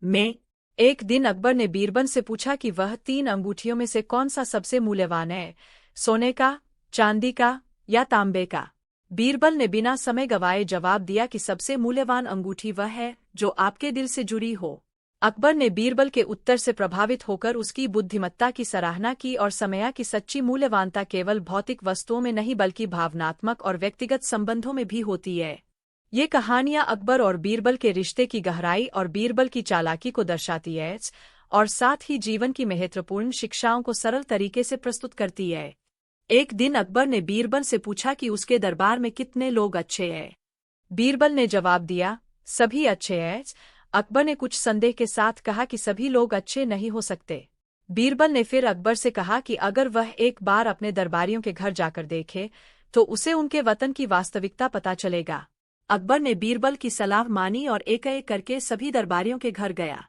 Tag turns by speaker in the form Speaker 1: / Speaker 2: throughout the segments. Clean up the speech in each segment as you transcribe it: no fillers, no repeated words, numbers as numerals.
Speaker 1: में एक दिन अकबर ने बीरबल से पूछा कि वह 3 अंगूठियों में से कौन सा सबसे मूल्यवान है, सोने का, चांदी का या तांबे का। बीरबल ने बिना समय गवाए जवाब दिया कि सबसे मूल्यवान अंगूठी वह है जो आपके दिल से जुड़ी हो। अकबर ने बीरबल के उत्तर से प्रभावित होकर उसकी बुद्धिमत्ता की सराहना की और समया की सच्ची मूल्यवानता केवल भौतिक वस्तुओं में नहीं बल्कि भावनात्मक और व्यक्तिगत संबंधों में भी होती है। ये कहानियां अकबर और बीरबल के रिश्ते की गहराई और बीरबल की चालाकी को दर्शाती है और साथ ही जीवन की महत्वपूर्ण शिक्षाओं को सरल तरीके से प्रस्तुत करती है। एक दिन अकबर ने बीरबल से पूछा कि उसके दरबार में कितने लोग अच्छे हैं। बीरबल ने जवाब दिया, सभी अच्छे हैं। अकबर ने कुछ संदेह के साथ कहा कि सभी लोग अच्छे नहीं हो सकते। बीरबल ने फिर अकबर से कहा कि अगर वह एक बार अपने दरबारियों के घर जाकर देखे तो उसे उनके वतन की वास्तविकता पता चलेगा। अकबर ने बीरबल की सलाह मानी और एक-एक करके सभी दरबारियों के घर गया।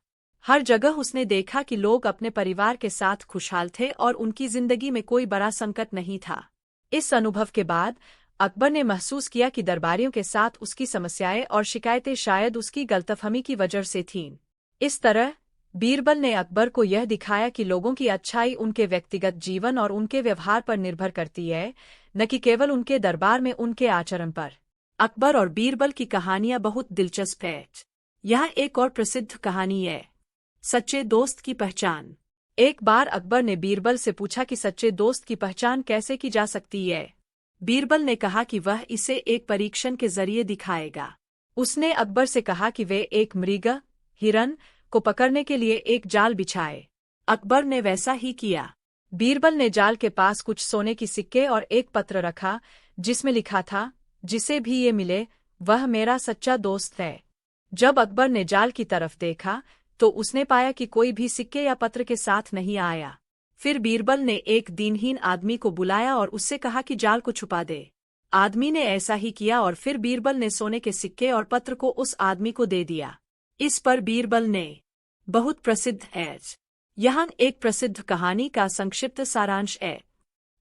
Speaker 1: हर जगह उसने देखा कि लोग अपने परिवार के साथ खुशहाल थे और उनकी जिंदगी में कोई बड़ा संकट नहीं था। इस अनुभव के बाद अकबर ने महसूस किया कि दरबारियों के साथ उसकी समस्याएं और शिकायतें शायद उसकी गलतफहमी की वजह से थीं। इस तरह बीरबल ने अकबर को यह दिखाया कि लोगों की अच्छाई उनके व्यक्तिगत जीवन और उनके व्यवहार पर निर्भर करती है, न कि केवल उनके दरबार में उनके आचरण पर। अकबर और बीरबल की कहानियां बहुत दिलचस्प है। यहाँ एक और प्रसिद्ध कहानी है, सच्चे दोस्त की पहचान। एक बार अकबर ने बीरबल से पूछा कि सच्चे दोस्त की पहचान कैसे की जा सकती है। बीरबल ने कहा कि वह इसे एक परीक्षण के जरिए दिखाएगा। उसने अकबर से कहा कि वे एक मृग, हिरन को पकड़ने के लिए एक जाल बिछाए। अकबर ने वैसा ही किया। बीरबल ने जाल के पास कुछ सोने की सिक्के और एक पत्र रखा जिसमें लिखा था, जिसे भी ये मिले वह मेरा सच्चा दोस्त है। जब अकबर ने जाल की तरफ देखा तो उसने पाया कि कोई भी सिक्के या पत्र के साथ नहीं आया। फिर बीरबल ने एक दीनहीन आदमी को बुलाया और उससे कहा कि जाल को छुपा दे। आदमी ने ऐसा ही किया और फिर बीरबल ने सोने के सिक्के और पत्र को उस आदमी को दे दिया। इस पर बीरबल ने बहुत प्रसिद्ध है। यहाँ एक प्रसिद्ध कहानी का संक्षिप्त सारांश है।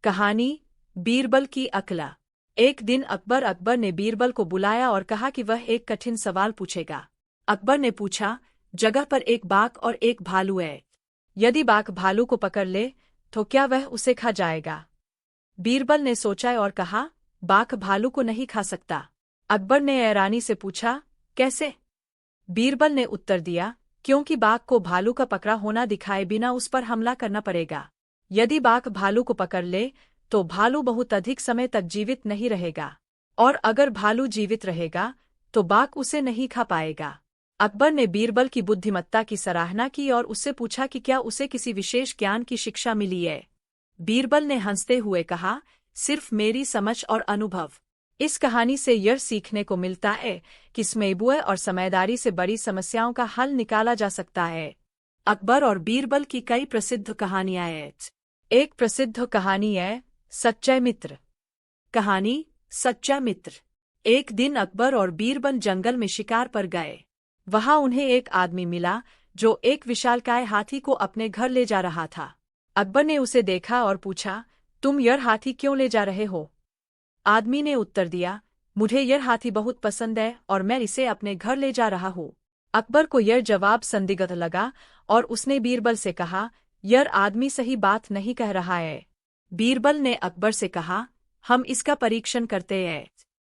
Speaker 1: कहानी बीरबल की अक्ल। एक दिन अकबर ने बीरबल को बुलाया और कहा कि वह एक कठिन सवाल पूछेगा। अकबर ने पूछा, जगह पर एक बाघ और एक भालू है। यदि बाघ भालू को पकड़ ले तो क्या वह उसे खा जाएगा? बीरबल ने सोचा और कहा, बाघ भालू को नहीं खा सकता। अकबर ने हैरानी से पूछा, कैसे? बीरबल ने उत्तर दिया, क्योंकि बाघ को भालू का पकड़ा होना दिखाए बिना उस पर हमला करना पड़ेगा। यदि बाघ भालू को पकड़ ले तो भालू बहुत अधिक समय तक जीवित नहीं रहेगा, और अगर भालू जीवित रहेगा तो बाघ उसे नहीं खा पाएगा। अकबर ने बीरबल की बुद्धिमत्ता की सराहना की और उससे पूछा कि क्या उसे किसी विशेष ज्ञान की शिक्षा मिली है। बीरबल ने हंसते हुए कहा, सिर्फ मेरी समझ और अनुभव। इस कहानी से यह सीखने को मिलता है कि स्मेबुए और समझदारी से बड़ी समस्याओं का हल निकाला जा सकता है। अकबर और बीरबल की कई प्रसिद्ध कहानियां हैं। एक प्रसिद्ध कहानी है, सच्चा मित्र। कहानी, सच्चा मित्र। एक दिन अकबर और बीरबल जंगल में शिकार पर गए। वहां उन्हें एक आदमी मिला जो एक विशालकाय हाथी को अपने घर ले जा रहा था। अकबर ने उसे देखा और पूछा, तुम यह हाथी क्यों ले जा रहे हो? आदमी ने उत्तर दिया, मुझे यह हाथी बहुत पसंद है और मैं इसे अपने घर ले जा रहा हूँ। अकबर को यह जवाब संदिग्ध लगा और उसने बीरबल से कहा, यह आदमी सही बात नहीं कह रहा है। बीरबल ने अकबर से कहा, हम इसका परीक्षण करते हैं।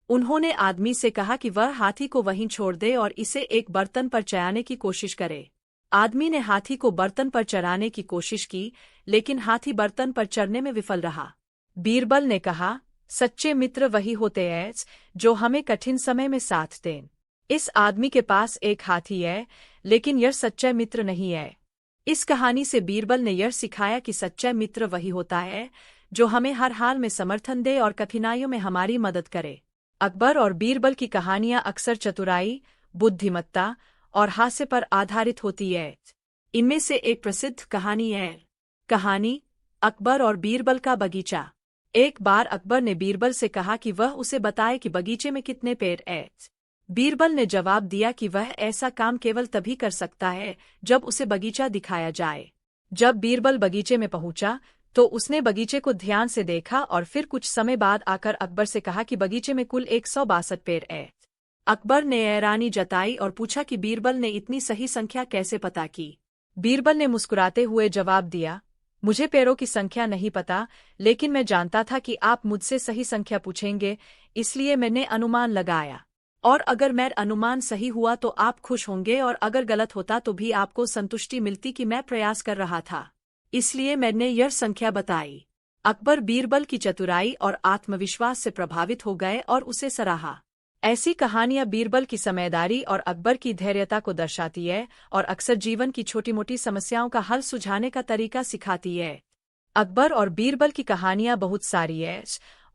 Speaker 1: उन्होंने आदमी से कहा कि वह हाथी को वहीं छोड़ दे और इसे एक बर्तन पर चढ़ाने की कोशिश करे। आदमी ने हाथी को बर्तन पर चढ़ाने की कोशिश की, लेकिन हाथी बर्तन पर चढ़ने में विफल रहा। बीरबल ने कहा, सच्चे मित्र वही होते हैं जो हमें कठिन समय में साथ दें। इस आदमी के पास एक हाथी है, लेकिन यह सच्चा मित्र नहीं है। इस कहानी से बीरबल ने यह सिखाया कि सच्चा मित्र वही होता है जो हमें हर हाल में समर्थन दे और कठिनाइयों में हमारी मदद करे। अकबर और बीरबल की कहानियां अक्सर चतुराई, बुद्धिमत्ता और हास्य पर आधारित होती है। इनमें से एक प्रसिद्ध कहानी है, कहानी अकबर और बीरबल का बगीचा। एक बार अकबर ने बीरबल से कहा कि वह उसे बताए कि बगीचे में कितने पेड़ हैं। बीरबल ने जवाब दिया कि वह ऐसा काम केवल तभी कर सकता है जब उसे बगीचा दिखाया जाए। जब बीरबल बगीचे में पहुंचा तो उसने बगीचे को ध्यान से देखा और फिर कुछ समय बाद आकर अकबर से कहा कि बगीचे में कुल 162 पेड़ हैं। अकबर ने हैरानी जताई और पूछा कि बीरबल ने इतनी सही संख्या कैसे पता की। बीरबल ने मुस्कुराते हुए जवाब दिया, मुझे पैरों की संख्या नहीं पता, लेकिन मैं जानता था कि आप मुझसे सही संख्या पूछेंगे, इसलिए मैंने अनुमान लगाया। और अगर मेरा अनुमान सही हुआ तो आप खुश होंगे, और अगर गलत होता तो भी आपको संतुष्टि मिलती कि मैं प्रयास कर रहा था, इसलिए मैंने यह संख्या बताई। अकबर बीरबल की चतुराई और आत्मविश्वास से प्रभावित हो गए और उसे सराहा। ऐसी कहानियां बीरबल की समझदारी और अकबर की धैर्यता को दर्शाती है और अक्सर जीवन की छोटी मोटी समस्याओं का हल सुझाने का तरीका सिखाती है। अकबर और बीरबल की कहानियां बहुत सारी है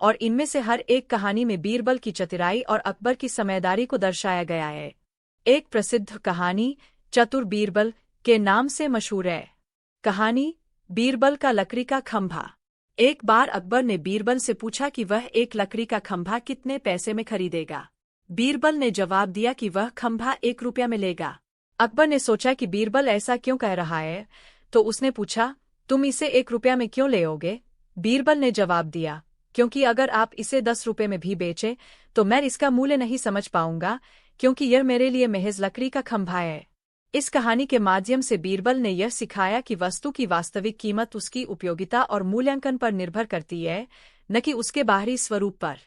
Speaker 1: और इनमें से हर एक कहानी में बीरबल की चतुराई और अकबर की समझदारी को दर्शाया गया है। एक प्रसिद्ध कहानी चतुर बीरबल के नाम से मशहूर है। कहानी बीरबल का लकड़ी का खंभा। एक बार अकबर ने बीरबल से पूछा कि वह एक लकड़ी का खंभा कितने पैसे में खरीदेगा। बीरबल ने जवाब दिया कि वह खंभा 1 रुपया में लेगा। अकबर ने सोचा कि बीरबल ऐसा क्यों कह रहा है, तो उसने पूछा, तुम इसे 1 रुपया में क्यों लेओगे? बीरबल ने जवाब दिया, क्योंकि अगर आप इसे 10 रुपये में भी बेचे तो मैं इसका मूल्य नहीं समझ पाऊंगा, क्योंकि यह मेरे लिए महज लकड़ी का खंभा है। इस कहानी के माध्यम से बीरबल ने यह सिखाया कि वस्तु की वास्तविक कीमत उसकी उपयोगिता और मूल्यांकन पर निर्भर करती है, न कि उसके बाहरी स्वरूप पर।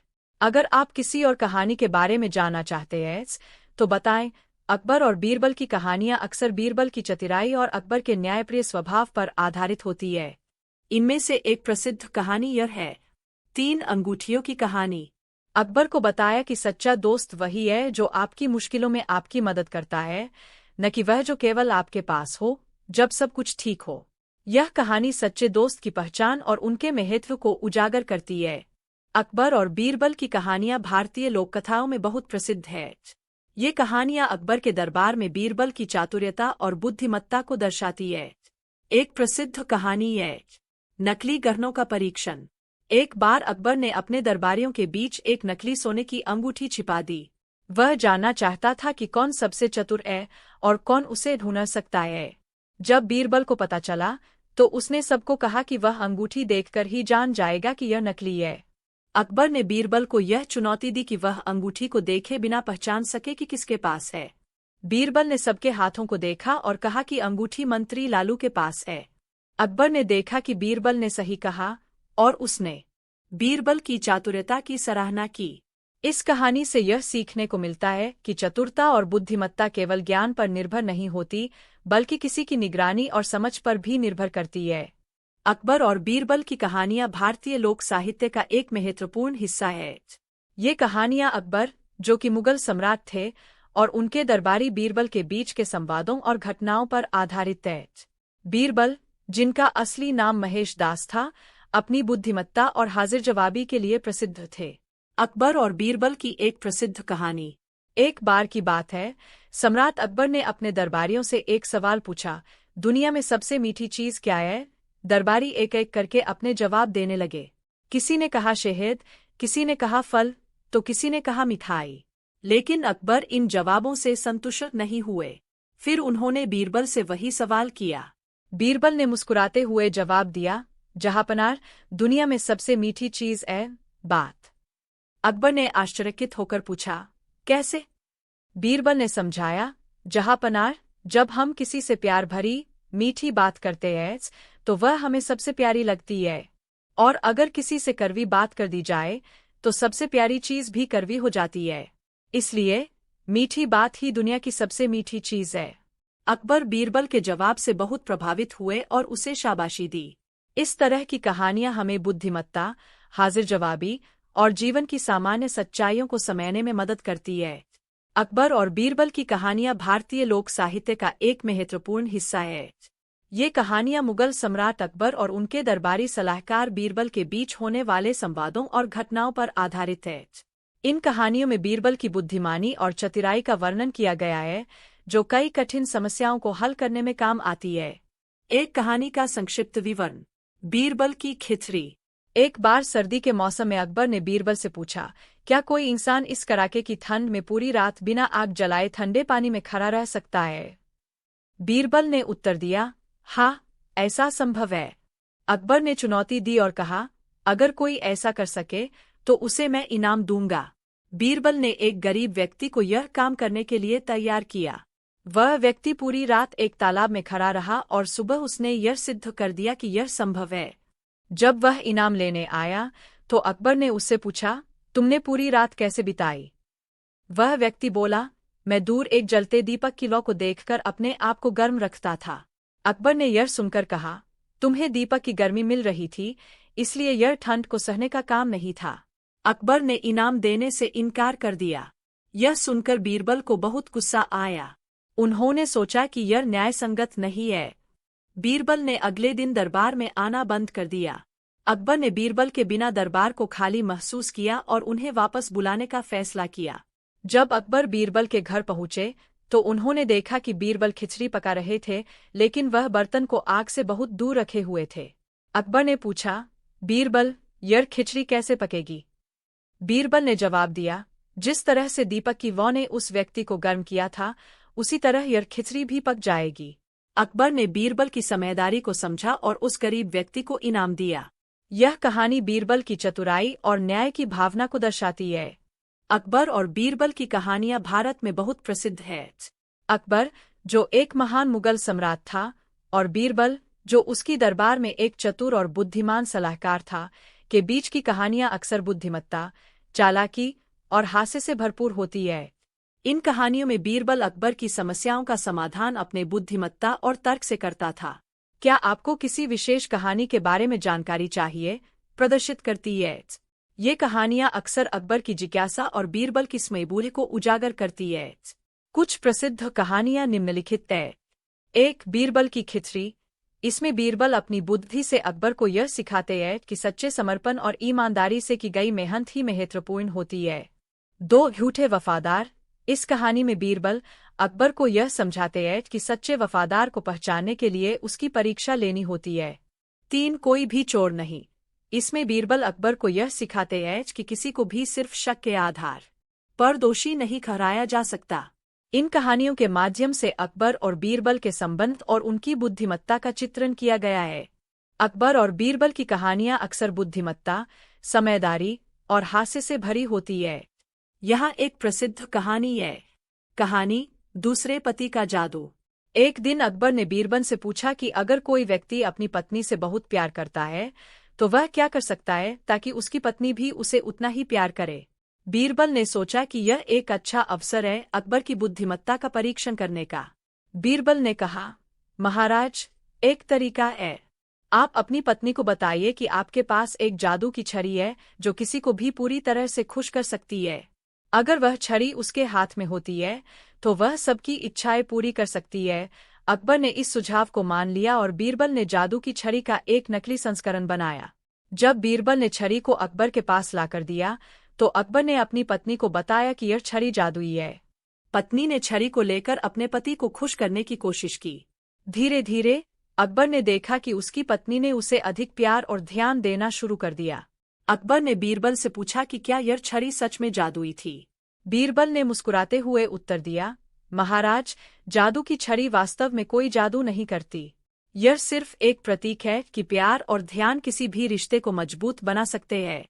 Speaker 1: अगर आप किसी और कहानी के बारे में जानना चाहते हैं तो बताएं। अकबर और बीरबल की कहानियां अक्सर बीरबल की चतुराई और अकबर के न्यायप्रिय स्वभाव पर आधारित होती है। इनमें से एक प्रसिद्ध कहानी यह है, 3 अंगूठियों की कहानी। अकबर को बताया कि सच्चा दोस्त वही है जो आपकी मुश्किलों में आपकी मदद करता है, न कि वह जो केवल आपके पास हो जब सब कुछ ठीक हो। यह कहानी सच्चे दोस्त की पहचान और उनके महत्व को उजागर करती है। अकबर और बीरबल की कहानियां भारतीय लोककथाओं में बहुत प्रसिद्ध है। ये कहानियां अकबर के दरबार में बीरबल की चातुर्यता और बुद्धिमत्ता को दर्शाती है। एक प्रसिद्ध कहानी है, नकली गहनों का परीक्षण। एक बार अकबर ने अपने दरबारियों के बीच एक नकली सोने की अंगूठी छिपा दी। वह जानना चाहता था कि कौन सबसे चतुर है और कौन उसे ढूंढ सकता है। जब बीरबल को पता चला तो उसने सबको कहा कि वह अंगूठी देखकर ही जान जाएगा कि यह नकली है। अकबर ने बीरबल को यह चुनौती दी कि वह अंगूठी को देखे बिना पहचान सके कि किसके पास है। बीरबल ने सबके हाथों को देखा और कहा कि अंगूठी मंत्री लालू के पास है। अकबर ने देखा कि बीरबल ने सही कहा और उसने बीरबल की चातुर्यता की सराहना की। इस कहानी से यह सीखने को मिलता है कि चतुरता और बुद्धिमत्ता केवल ज्ञान पर निर्भर नहीं होती, बल्कि किसी की निगरानी और समझ पर भी निर्भर करती है। अकबर और बीरबल की कहानियां भारतीय लोक साहित्य का एक महत्वपूर्ण हिस्सा है। ये कहानियां अकबर, जो कि मुगल सम्राट थे, और उनके दरबारी बीरबल के बीच के संवादों और घटनाओं पर आधारित है। बीरबल, जिनका असली नाम महेश दास था, अपनी बुद्धिमत्ता और हाजिर जवाबी के लिए प्रसिद्ध थे। अकबर और बीरबल की एक प्रसिद्ध कहानी। एक बार की बात है, सम्राट अकबर ने अपने दरबारियों से एक सवाल पूछा, दुनिया में सबसे मीठी चीज क्या है? दरबारी एक एक करके अपने जवाब देने लगे। किसी ने कहा शहद, किसी ने कहा फल, तो किसी ने कहा मिठाई। लेकिन अकबर इन जवाबों से संतुष्ट नहीं हुए। फिर उन्होंने बीरबल से वही सवाल किया। बीरबल ने मुस्कुराते हुए जवाब दिया, जहांपनाह, दुनिया में सबसे मीठी चीज है बात। अकबर ने आश्चर्यचकित होकर पूछा, कैसे? बीरबल ने समझाया, जहांपनाह, जब हम किसी से प्यार भरी मीठी बात करते हैं तो वह हमें सबसे प्यारी लगती है, और अगर किसी से कड़वी बात कर दी जाए तो सबसे प्यारी चीज भी कड़वी हो जाती है। इसलिए मीठी बात ही दुनिया की सबसे मीठी चीज है। अकबर बीरबल के जवाब से बहुत प्रभावित हुए और उसे शाबाशी दी। इस तरह की कहानियां हमें बुद्धिमत्ता, हाजिर जवाबी और जीवन की सामान्य सच्चाइयों को समझने में मदद करती है। अकबर और बीरबल की कहानियां भारतीय लोक साहित्य का एक महत्वपूर्ण हिस्सा है। ये कहानियां मुगल सम्राट अकबर और उनके दरबारी सलाहकार बीरबल के बीच होने वाले संवादों और घटनाओं पर आधारित है। इन कहानियों में बीरबल की बुद्धिमानी और चतुराई का वर्णन किया गया है, जो कई कठिन समस्याओं को हल करने में काम आती है। एक कहानी का संक्षिप्त विवरण। बीरबल की खिचड़ी। एक बार सर्दी के मौसम में अकबर ने बीरबल से पूछा, क्या कोई इंसान इस कड़ाके की ठंड में पूरी रात बिना आग जलाए ठंडे पानी में खड़ा रह सकता है? बीरबल ने उत्तर दिया, हाँ, ऐसा संभव है। अकबर ने चुनौती दी और कहा, अगर कोई ऐसा कर सके तो उसे मैं इनाम दूंगा। बीरबल ने एक गरीब व्यक्ति को यह काम करने के लिए तैयार किया। वह व्यक्ति पूरी रात एक तालाब में खड़ा रहा और सुबह उसने यह सिद्ध कर दिया कि यह संभव है। जब वह इनाम लेने आया तो अकबर ने उससे पूछा, तुमने पूरी रात कैसे बिताई? वह व्यक्ति बोला, मैं दूर एक जलते दीपक की लौ को देखकर अपने आप को गर्म रखता था। अकबर ने यह सुनकर कहा, तुम्हें दीपक की गर्मी मिल रही थी, इसलिए यह ठंड को सहने का काम नहीं था। अकबर ने इनाम देने से इनकार कर दिया। यह सुनकर बीरबल को बहुत गुस्सा आया। उन्होंने सोचा कि यह न्यायसंगत नहीं है। बीरबल ने अगले दिन दरबार में आना बंद कर दिया। अकबर ने बीरबल के बिना दरबार को खाली महसूस किया और उन्हें वापस बुलाने का फैसला किया। जब अकबर बीरबल के घर पहुंचे तो उन्होंने देखा कि बीरबल खिचड़ी पका रहे थे, लेकिन वह बर्तन को आग से बहुत दूर रखे हुए थे। अकबर ने पूछा, बीरबल, यह खिचड़ी कैसे पकेगी? बीरबल ने जवाब दिया, जिस तरह से दीपक की लौ ने उस व्यक्ति को गर्म किया था, उसी तरह यह खिचड़ी भी पक जाएगी। अकबर ने बीरबल की समझदारी को समझा और उस गरीब व्यक्ति को इनाम दिया। यह कहानी बीरबल की चतुराई और न्याय की भावना को दर्शाती है। अकबर और बीरबल की कहानियां भारत में बहुत प्रसिद्ध है। अकबर, जो एक महान मुगल सम्राट था, और बीरबल, जो उसकी दरबार में एक चतुर और बुद्धिमान सलाहकार था, के बीच की कहानियां अक्सर बुद्धिमत्ता, चालाकी और हास्य से भरपूर होती है। इन कहानियों में बीरबल अकबर की समस्याओं का समाधान अपने बुद्धिमत्ता और तर्क से करता था। क्या आपको किसी विशेष कहानी के बारे में जानकारी चाहिए? प्रदर्शित करती है। ये कहानियां अक्सर अकबर की जिज्ञासा और बीरबल की स्मयबूझ को उजागर करती है। कुछ प्रसिद्ध कहानियां निम्नलिखित हैं। 1. बीरबल की खिचड़ी। इसमें बीरबल अपनी बुद्धि से अकबर को यह सिखाते हैं कि सच्चे समर्पण और ईमानदारी से की गई मेहनत ही महत्वपूर्ण होती है। 2. झूठे वफादार। इस कहानी में बीरबल अकबर को यह समझाते हैं कि सच्चे वफादार को पहचानने के लिए उसकी परीक्षा लेनी होती है। 3. कोई भी चोर नहीं। इसमें बीरबल अकबर को यह सिखाते हैं कि किसी को भी सिर्फ शक के आधार पर दोषी नहीं ठहराया जा सकता। इन कहानियों के माध्यम से अकबर और बीरबल के संबंध और उनकी बुद्धिमत्ता का चित्रण किया गया है। अकबर और बीरबल की कहानियां अक्सर बुद्धिमत्ता, समझदारी और हास्य से भरी होती है। यहाँ एक प्रसिद्ध कहानी है। कहानी, दूसरे पति का जादू। एक दिन अकबर ने बीरबल से पूछा कि अगर कोई व्यक्ति अपनी पत्नी से बहुत प्यार करता है तो वह क्या कर सकता है ताकि उसकी पत्नी भी उसे उतना ही प्यार करे। बीरबल ने सोचा कि यह एक अच्छा अवसर है अकबर की बुद्धिमत्ता का परीक्षण करने का। बीरबल ने कहा, महाराज, एक तरीका है। आप अपनी पत्नी को बताइए कि आपके पास एक जादू की छड़ी है जो किसी को भी पूरी तरह से खुश कर सकती है। अगर वह छड़ी उसके हाथ में होती है तो वह सबकी इच्छाएं पूरी कर सकती है। अकबर ने इस सुझाव को मान लिया और बीरबल ने जादू की छड़ी का एक नकली संस्करण बनाया। जब बीरबल ने छड़ी को अकबर के पास लाकर दिया तो अकबर ने अपनी पत्नी को बताया कि यह छड़ी जादुई है। पत्नी ने छड़ी को लेकर अपने पति को खुश करने की कोशिश की। धीरे धीरे अकबर ने देखा कि उसकी पत्नी ने उसे अधिक प्यार और ध्यान देना शुरू कर दिया। अकबर ने बीरबल से पूछा कि क्या यह छड़ी सच में जादुई थी। बीरबल ने मुस्कुराते हुए उत्तर दिया, महाराज, जादू की छड़ी वास्तव में कोई जादू नहीं करती। यह सिर्फ एक प्रतीक है कि प्यार और ध्यान किसी भी रिश्ते को मजबूत बना सकते हैं।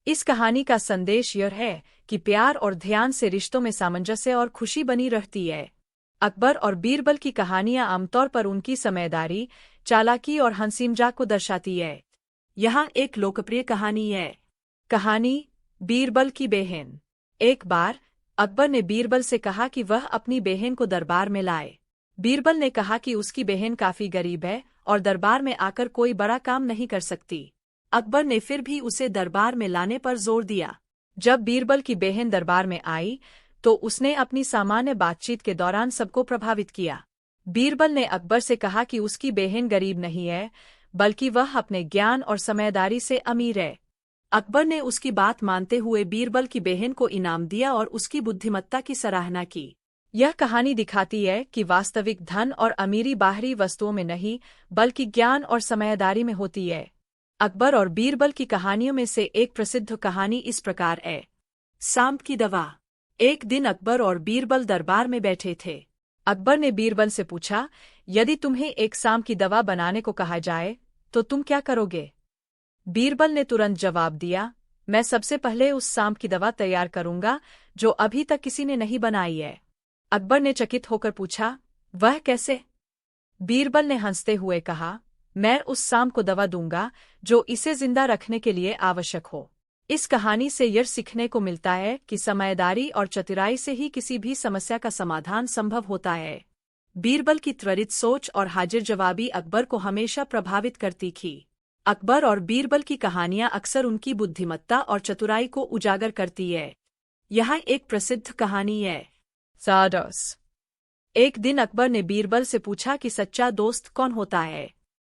Speaker 1: इस कहानी का संदेश यह है कि प्यार और ध्यान से रिश्तों में सामंजस्य और खुशी बनी रहती है। अकबर और बीरबल की कहानियां आमतौर पर उनकी समझदारी, चालाकी और हंसी मजाक को दर्शाती है। यहाँ एक लोकप्रिय कहानी है। कहानी, बीरबल की बहन। एक बार अकबर ने बीरबल से कहा कि वह अपनी बहन को दरबार में लाए। बीरबल ने कहा कि उसकी बहन काफी गरीब है और दरबार में आकर कोई बड़ा काम नहीं कर सकती। अकबर ने फिर भी उसे दरबार में लाने पर जोर दिया। जब बीरबल की बहन दरबार में आई तो उसने अपनी सामान्य बातचीत के दौरान सबको प्रभावित किया। बीरबल ने अकबर से कहा कि उसकी बहन गरीब नहीं है, बल्कि वह अपने ज्ञान और समझदारी से अमीर है। अकबर ने उसकी बात मानते हुए बीरबल की बहन को इनाम दिया और उसकी बुद्धिमत्ता की सराहना की। यह कहानी दिखाती है कि वास्तविक धन और अमीरी बाहरी वस्तुओं में नहीं, बल्कि ज्ञान और समझदारी में होती है। अकबर और बीरबल की कहानियों में से एक प्रसिद्ध कहानी इस प्रकार है। सांप की दवा। एक दिन अकबर और बीरबल दरबार में बैठे थे। अकबर ने बीरबल से पूछा, यदि तुम्हें एक सांप की दवा बनाने को कहा जाए तो तुम क्या करोगे? बीरबल ने तुरंत जवाब दिया, मैं सबसे पहले उस सांप की दवा तैयार करूंगा जो अभी तक किसी ने नहीं बनाई है। अकबर ने चकित होकर पूछा, वह कैसे? बीरबल ने हंसते हुए कहा, मैं उस सांप को दवा दूंगा जो इसे जिंदा रखने के लिए आवश्यक हो। इस कहानी से यह सीखने को मिलता है कि समझदारी और चतुराई से ही किसी भी समस्या का समाधान संभव होता है। बीरबल की त्वरित सोच और हाजिर जवाबी अकबर को हमेशा प्रभावित करती थी। अकबर और बीरबल की कहानियां अक्सर उनकी बुद्धिमत्ता और चतुराई को उजागर करती है। यहाँ एक प्रसिद्ध कहानी है, सारस। एक दिन अकबर ने बीरबल से पूछा कि सच्चा दोस्त कौन होता है।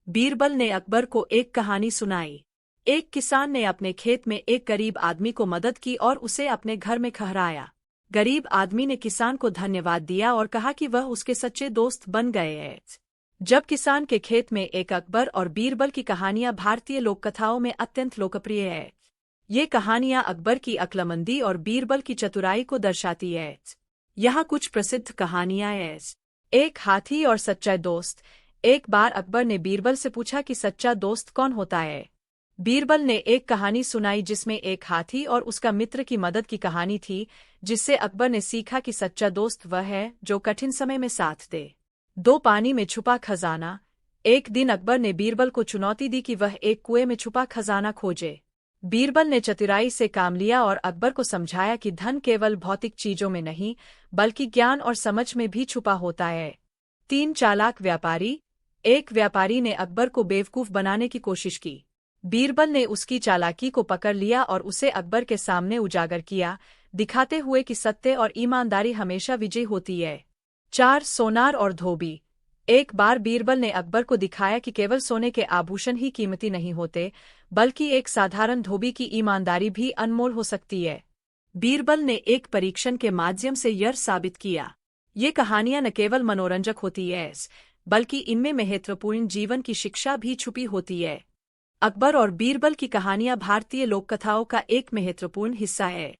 Speaker 1: बीरबल ने अकबर को एक कहानी सुनाई। एक किसान ने अपने खेत में एक गरीब आदमी को मदद की और उसे अपने घर में ठहराया। गरीब आदमी ने किसान को धन्यवाद दिया और कहा कि वह उसके सच्चे दोस्त बन गए हैं। जब किसान के खेत में एक अकबर और बीरबल की कहानियां भारतीय लोककथाओं में अत्यंत लोकप्रिय है। ये कहानियां अकबर की अक्लमंदी और बीरबल की चतुराई को दर्शाती है। यहाँ कुछ प्रसिद्ध कहानियां हैं। एक हाथी और सच्चा दोस्त। एक बार अकबर ने बीरबल से पूछा कि सच्चा दोस्त कौन होता है। बीरबल ने एक कहानी सुनाई जिसमें एक हाथी और उसका मित्र की मदद की कहानी थी, जिससे अकबर ने सीखा कि सच्चा दोस्त वह है जो कठिन समय में साथ दे। दो पानी में छुपा खजाना। एक दिन अकबर ने बीरबल को चुनौती दी कि वह एक कुएं में छुपा खजाना खोजे। बीरबल ने चतुराई से काम लिया और अकबर को समझाया कि धन केवल भौतिक चीजों में नहीं, बल्कि ज्ञान और समझ में भी छुपा होता है। 3 चालाक व्यापारी। एक व्यापारी ने अकबर को बेवकूफ बनाने की कोशिश की। बीरबल ने उसकी चालाकी को पकड़ लिया और उसे अकबर के सामने उजागर किया, दिखाते हुए कि सत्य और ईमानदारी हमेशा विजयी होती है। 4 सोनार और धोबी। एक बार बीरबल ने अकबर को दिखाया कि केवल सोने के आभूषण ही कीमती नहीं होते, बल्कि एक साधारण धोबी की ईमानदारी भी अनमोल हो सकती है। बीरबल ने एक परीक्षण के माध्यम से यह साबित किया। ये कहानियां न केवल मनोरंजक होती है, बल्कि इनमें महत्वपूर्ण जीवन की शिक्षा भी छुपी होती है। अकबर और बीरबल की कहानियां भारतीय लोककथाओं का एक महत्वपूर्ण हिस्सा है।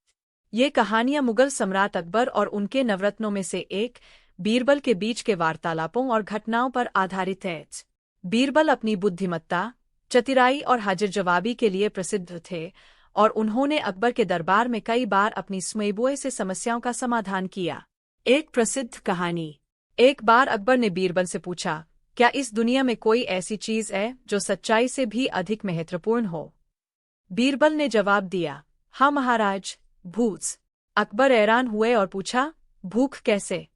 Speaker 1: ये कहानियां मुगल सम्राट अकबर और उनके नवरत्नों में से एक, बीरबल के बीच के वार्तालापों और घटनाओं पर आधारित है। बीरबल अपनी बुद्धिमत्ता, चतुराई और हाजिर जवाबी के लिए प्रसिद्ध थे और उन्होंने अकबर के दरबार में कई बार अपनी स्वेबुए से समस्याओं का समाधान किया। एक प्रसिद्ध कहानी। एक बार अकबर ने बीरबल से पूछा, क्या इस दुनिया में कोई ऐसी चीज है जो सच्चाई से भी अधिक महत्वपूर्ण हो? बीरबल ने जवाब दिया, हाँ महाराज, भूख। अकबर हैरान हुए और पूछा, भूख कैसे?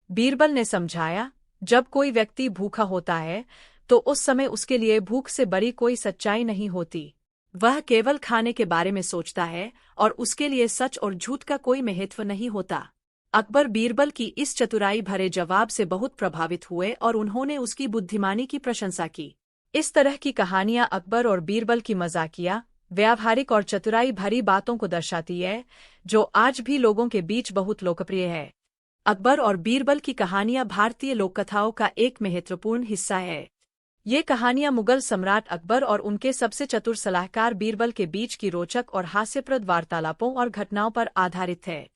Speaker 1: बीरबल ने समझाया, जब कोई व्यक्ति भूखा होता है तो उस समय उसके लिए भूख से बड़ी कोई सच्चाई नहीं होती। वह केवल खाने के बारे में सोचता है और उसके लिए सच और झूठ का कोई महत्व नहीं होता। अकबर बीरबल की इस चतुराई भरे जवाब से बहुत प्रभावित हुए और उन्होंने उसकी बुद्धिमानी की प्रशंसा की। इस तरह की कहानियां अकबर और बीरबल की मजाकिया, व्यावहारिक और चतुराई भरी बातों को दर्शाती है, जो आज भी लोगों के बीच बहुत लोकप्रिय है। अकबर और बीरबल की कहानियां भारतीय लोककथाओं का एक महत्वपूर्ण हिस्सा है। ये कहानियां मुगल सम्राट अकबर और उनके सबसे चतुर सलाहकार बीरबल के बीच की रोचक और हास्यप्रद वार्तालापों और घटनाओं पर आधारित है।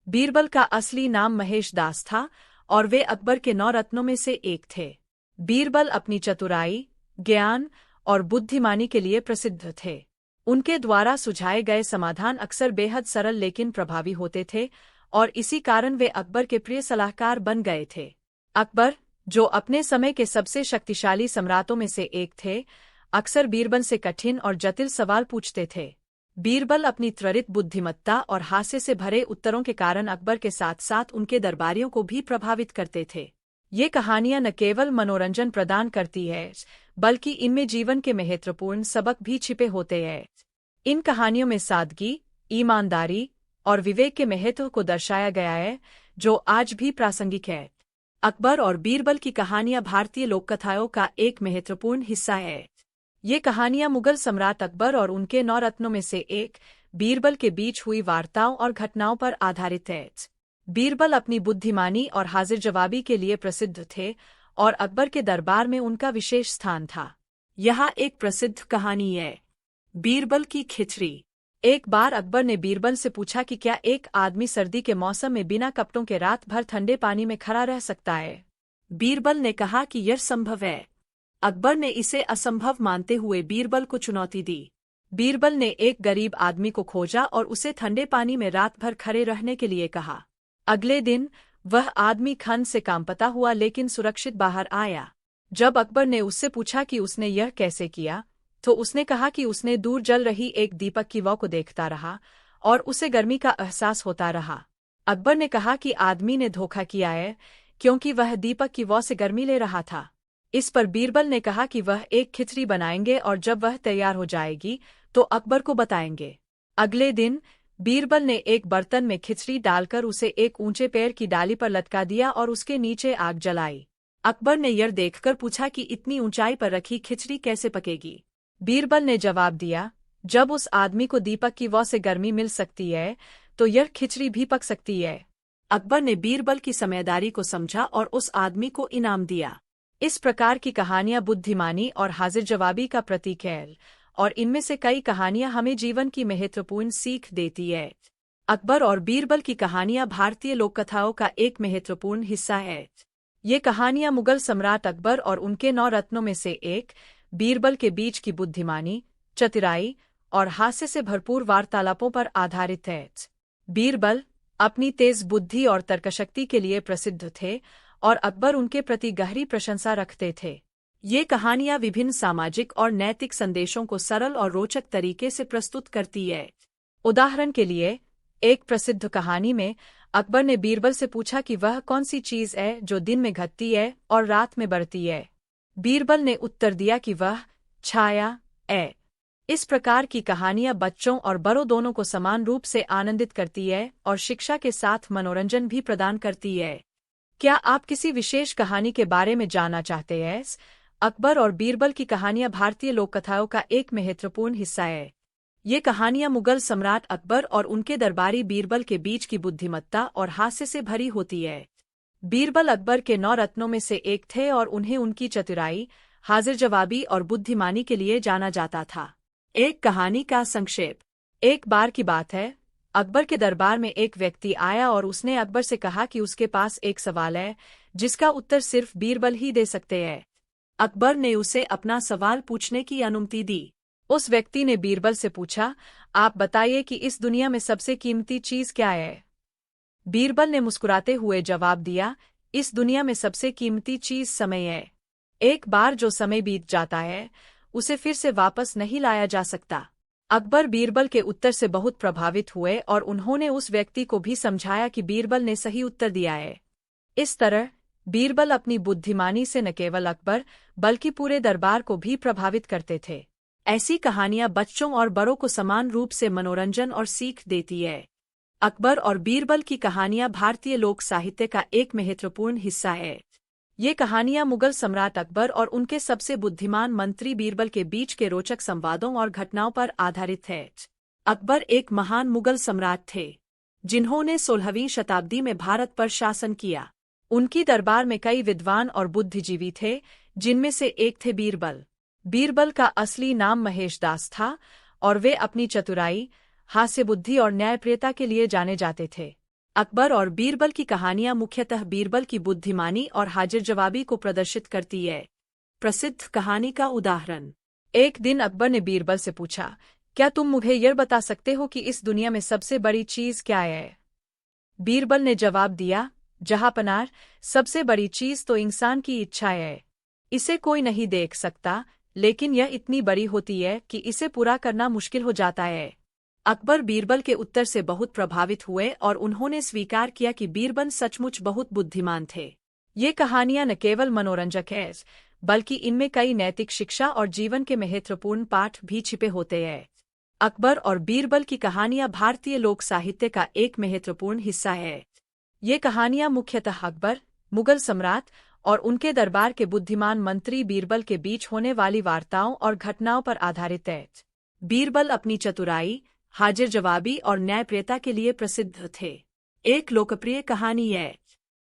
Speaker 1: बीरबल का असली नाम महेश दास था और वे अकबर के 9 रत्नों में से एक थे। बीरबल अपनी चतुराई, ज्ञान और बुद्धिमानी के लिए प्रसिद्ध थे। उनके द्वारा सुझाए गए समाधान अक्सर बेहद सरल लेकिन प्रभावी होते थे और इसी कारण वे अकबर के प्रिय सलाहकार बन गए थे। अकबर, जो अपने समय के सबसे शक्तिशाली सम्राटों में से एक थे, अक्सर बीरबल से कठिन और जटिल सवाल पूछते थे। बीरबल अपनी त्वरित बुद्धिमत्ता और हास्य से भरे उत्तरों के कारण अकबर के साथ साथ उनके दरबारियों को भी प्रभावित करते थे। ये कहानियां न केवल मनोरंजन प्रदान करती है, बल्कि इनमें जीवन के महत्वपूर्ण सबक भी छिपे होते हैं। इन कहानियों में सादगी, ईमानदारी और विवेक के महत्व को दर्शाया गया है, जो आज भी प्रासंगिक है। अकबर और बीरबल की कहानियां भारतीय लोककथाओं का एक महत्वपूर्ण हिस्सा है। ये कहानियां मुगल सम्राट अकबर और उनके 9 रत्नों में से एक, बीरबल के बीच हुई वार्ताओं और घटनाओं पर आधारित है। बीरबल अपनी बुद्धिमानी और हाजिर जवाबी के लिए प्रसिद्ध थे और अकबर के दरबार में उनका विशेष स्थान था। यहाँ एक प्रसिद्ध कहानी है, बीरबल की खिचड़ी। एक बार अकबर ने बीरबल से पूछा कि क्या एक आदमी सर्दी के मौसम में बिना कपड़ों के रात भर ठंडे पानी में खड़ा रह सकता है? बीरबल ने कहा कि यह संभव है। अकबर ने इसे असंभव मानते हुए बीरबल को चुनौती दी। बीरबल ने एक गरीब आदमी को खोजा और उसे ठंडे पानी में रात भर खड़े रहने के लिए कहा। अगले दिन वह आदमी ठंड से कांपता हुआ लेकिन सुरक्षित बाहर आया। जब अकबर ने उससे पूछा कि उसने यह कैसे किया, तो उसने कहा कि उसने दूर जल रही एक दीपक की लौ को देखता रहा और उसे गर्मी का एहसास होता रहा। अकबर ने कहा कि आदमी ने धोखा किया है, क्योंकि वह दीपक की लौ से गर्मी ले रहा था। इस पर बीरबल ने कहा कि वह एक खिचड़ी बनाएंगे और जब वह तैयार हो जाएगी तो अकबर को बताएंगे। अगले दिन बीरबल ने एक बर्तन में खिचड़ी डालकर उसे एक ऊंचे पेड़ की डाली पर लटका दिया और उसके नीचे आग जलाई। अकबर ने यह देखकर पूछा कि इतनी ऊंचाई पर रखी खिचड़ी कैसे पकेगी। बीरबल ने जवाब दिया, जब उस आदमी को दीपक की लौ से गर्मी मिल सकती है तो यह खिचड़ी भी पक सकती है। अकबर ने बीरबल की समझदारी को समझा और उस आदमी को इनाम दिया। इस प्रकार की कहानियां बुद्धिमानी और हाजिर जवाबी का प्रतीक है, और इनमें से कई कहानियां हमें जीवन की महत्वपूर्ण सीख देती है। अकबर और बीरबल की कहानियां भारतीय लोक कथाओं का एक महत्वपूर्ण हिस्सा है। ये कहानियां मुगल सम्राट अकबर और उनके 9 रत्नों में से एक बीरबल के बीच की बुद्धिमानी, चतुराई और हास्य से भरपूर वार्तालापों पर आधारित है। बीरबल अपनी तेज बुद्धि और तर्कशक्ति के लिए प्रसिद्ध थे और अकबर उनके प्रति गहरी प्रशंसा रखते थे। ये कहानियां विभिन्न सामाजिक और नैतिक संदेशों को सरल और रोचक तरीके से प्रस्तुत करती है। उदाहरण के लिए, एक प्रसिद्ध कहानी में अकबर ने बीरबल से पूछा कि वह कौन सी चीज है जो दिन में घटती है और रात में बढ़ती है। बीरबल ने उत्तर दिया कि वह छाया है। इस प्रकार की कहानियां बच्चों और बड़ों दोनों को समान रूप से आनंदित करती है और शिक्षा के साथ मनोरंजन भी प्रदान करती है। क्या आप किसी विशेष कहानी के बारे में जानना चाहते हैं? अकबर और बीरबल की कहानियां भारतीय लोक कथाओं का एक महत्वपूर्ण हिस्सा है। ये कहानियां मुगल सम्राट अकबर और उनके दरबारी बीरबल के बीच की बुद्धिमत्ता और हास्य से भरी होती है। बीरबल अकबर के 9 रत्नों में से एक थे और उन्हें उनकी चतुराई, हाजिर जवाबी और बुद्धिमानी के लिए जाना जाता था। एक कहानी का संक्षेप। एक बार की बात है, अकबर के दरबार में एक व्यक्ति आया और उसने अकबर से कहा कि उसके पास एक सवाल है जिसका उत्तर सिर्फ बीरबल ही दे सकते हैं। अकबर ने उसे अपना सवाल पूछने की अनुमति दी। उस व्यक्ति ने बीरबल से पूछा, आप बताइए कि इस दुनिया में सबसे कीमती चीज क्या है? बीरबल ने मुस्कुराते हुए जवाब दिया, इस दुनिया में सबसे कीमती चीज समय है। एक बार जो समय बीत जाता है उसे फिर से वापस नहीं लाया जा सकता। अकबर बीरबल के उत्तर से बहुत प्रभावित हुए और उन्होंने उस व्यक्ति को भी समझाया कि बीरबल ने सही उत्तर दिया है। इस तरह बीरबल अपनी बुद्धिमानी से न केवल अकबर बल्कि पूरे दरबार को भी प्रभावित करते थे। ऐसी कहानियां बच्चों और बड़ों को समान रूप से मनोरंजन और सीख देती है। अकबर और बीरबल की कहानियां भारतीय लोक साहित्य का एक महत्वपूर्ण हिस्सा है। ये कहानियां मुगल सम्राट अकबर और उनके सबसे बुद्धिमान मंत्री बीरबल के बीच के रोचक संवादों और घटनाओं पर आधारित है। अकबर एक महान मुगल सम्राट थे जिन्होंने 16वीं शताब्दी में भारत पर शासन किया। उनकी दरबार में कई विद्वान और बुद्धिजीवी थे, जिनमें से एक थे बीरबल। बीरबल का असली नाम महेश दास था और वे अपनी चतुराई, हास्य बुद्धि और न्यायप्रियता के लिए जाने जाते थे। अकबर और बीरबल की कहानियां मुख्यतः बीरबल की बुद्धिमानी और हाजिर जवाबी को प्रदर्शित करती है। प्रसिद्ध कहानी का उदाहरण। एक दिन अकबर ने बीरबल से पूछा, क्या तुम मुझे यह बता सकते हो कि इस दुनिया में सबसे बड़ी चीज क्या है? बीरबल ने जवाब दिया, जहांपनाह, सबसे बड़ी चीज तो इंसान की इच्छा है। इसे कोई नहीं देख सकता, लेकिन यह इतनी बड़ी होती है कि इसे पूरा करना मुश्किल हो जाता है। अकबर बीरबल के उत्तर से बहुत प्रभावित हुए और उन्होंने स्वीकार किया कि बीरबल सचमुच बहुत बुद्धिमान थे। ये कहानियां न केवल मनोरंजक हैं, बल्कि इनमें कई नैतिक शिक्षा और जीवन के महत्वपूर्ण पाठ भी छिपे होते हैं। अकबर और बीरबल की कहानियां भारतीय लोक साहित्य का एक महत्वपूर्ण हिस्सा है। ये कहानियां मुख्यतः अकबर, मुगल सम्राट और उनके दरबार के बुद्धिमान मंत्री बीरबल के बीच होने वाली वार्ताओं और घटनाओं पर आधारित है। बीरबल अपनी चतुराई, हाजिर जवाबी और न्यायप्रियता के लिए प्रसिद्ध थे। एक लोकप्रिय कहानी है।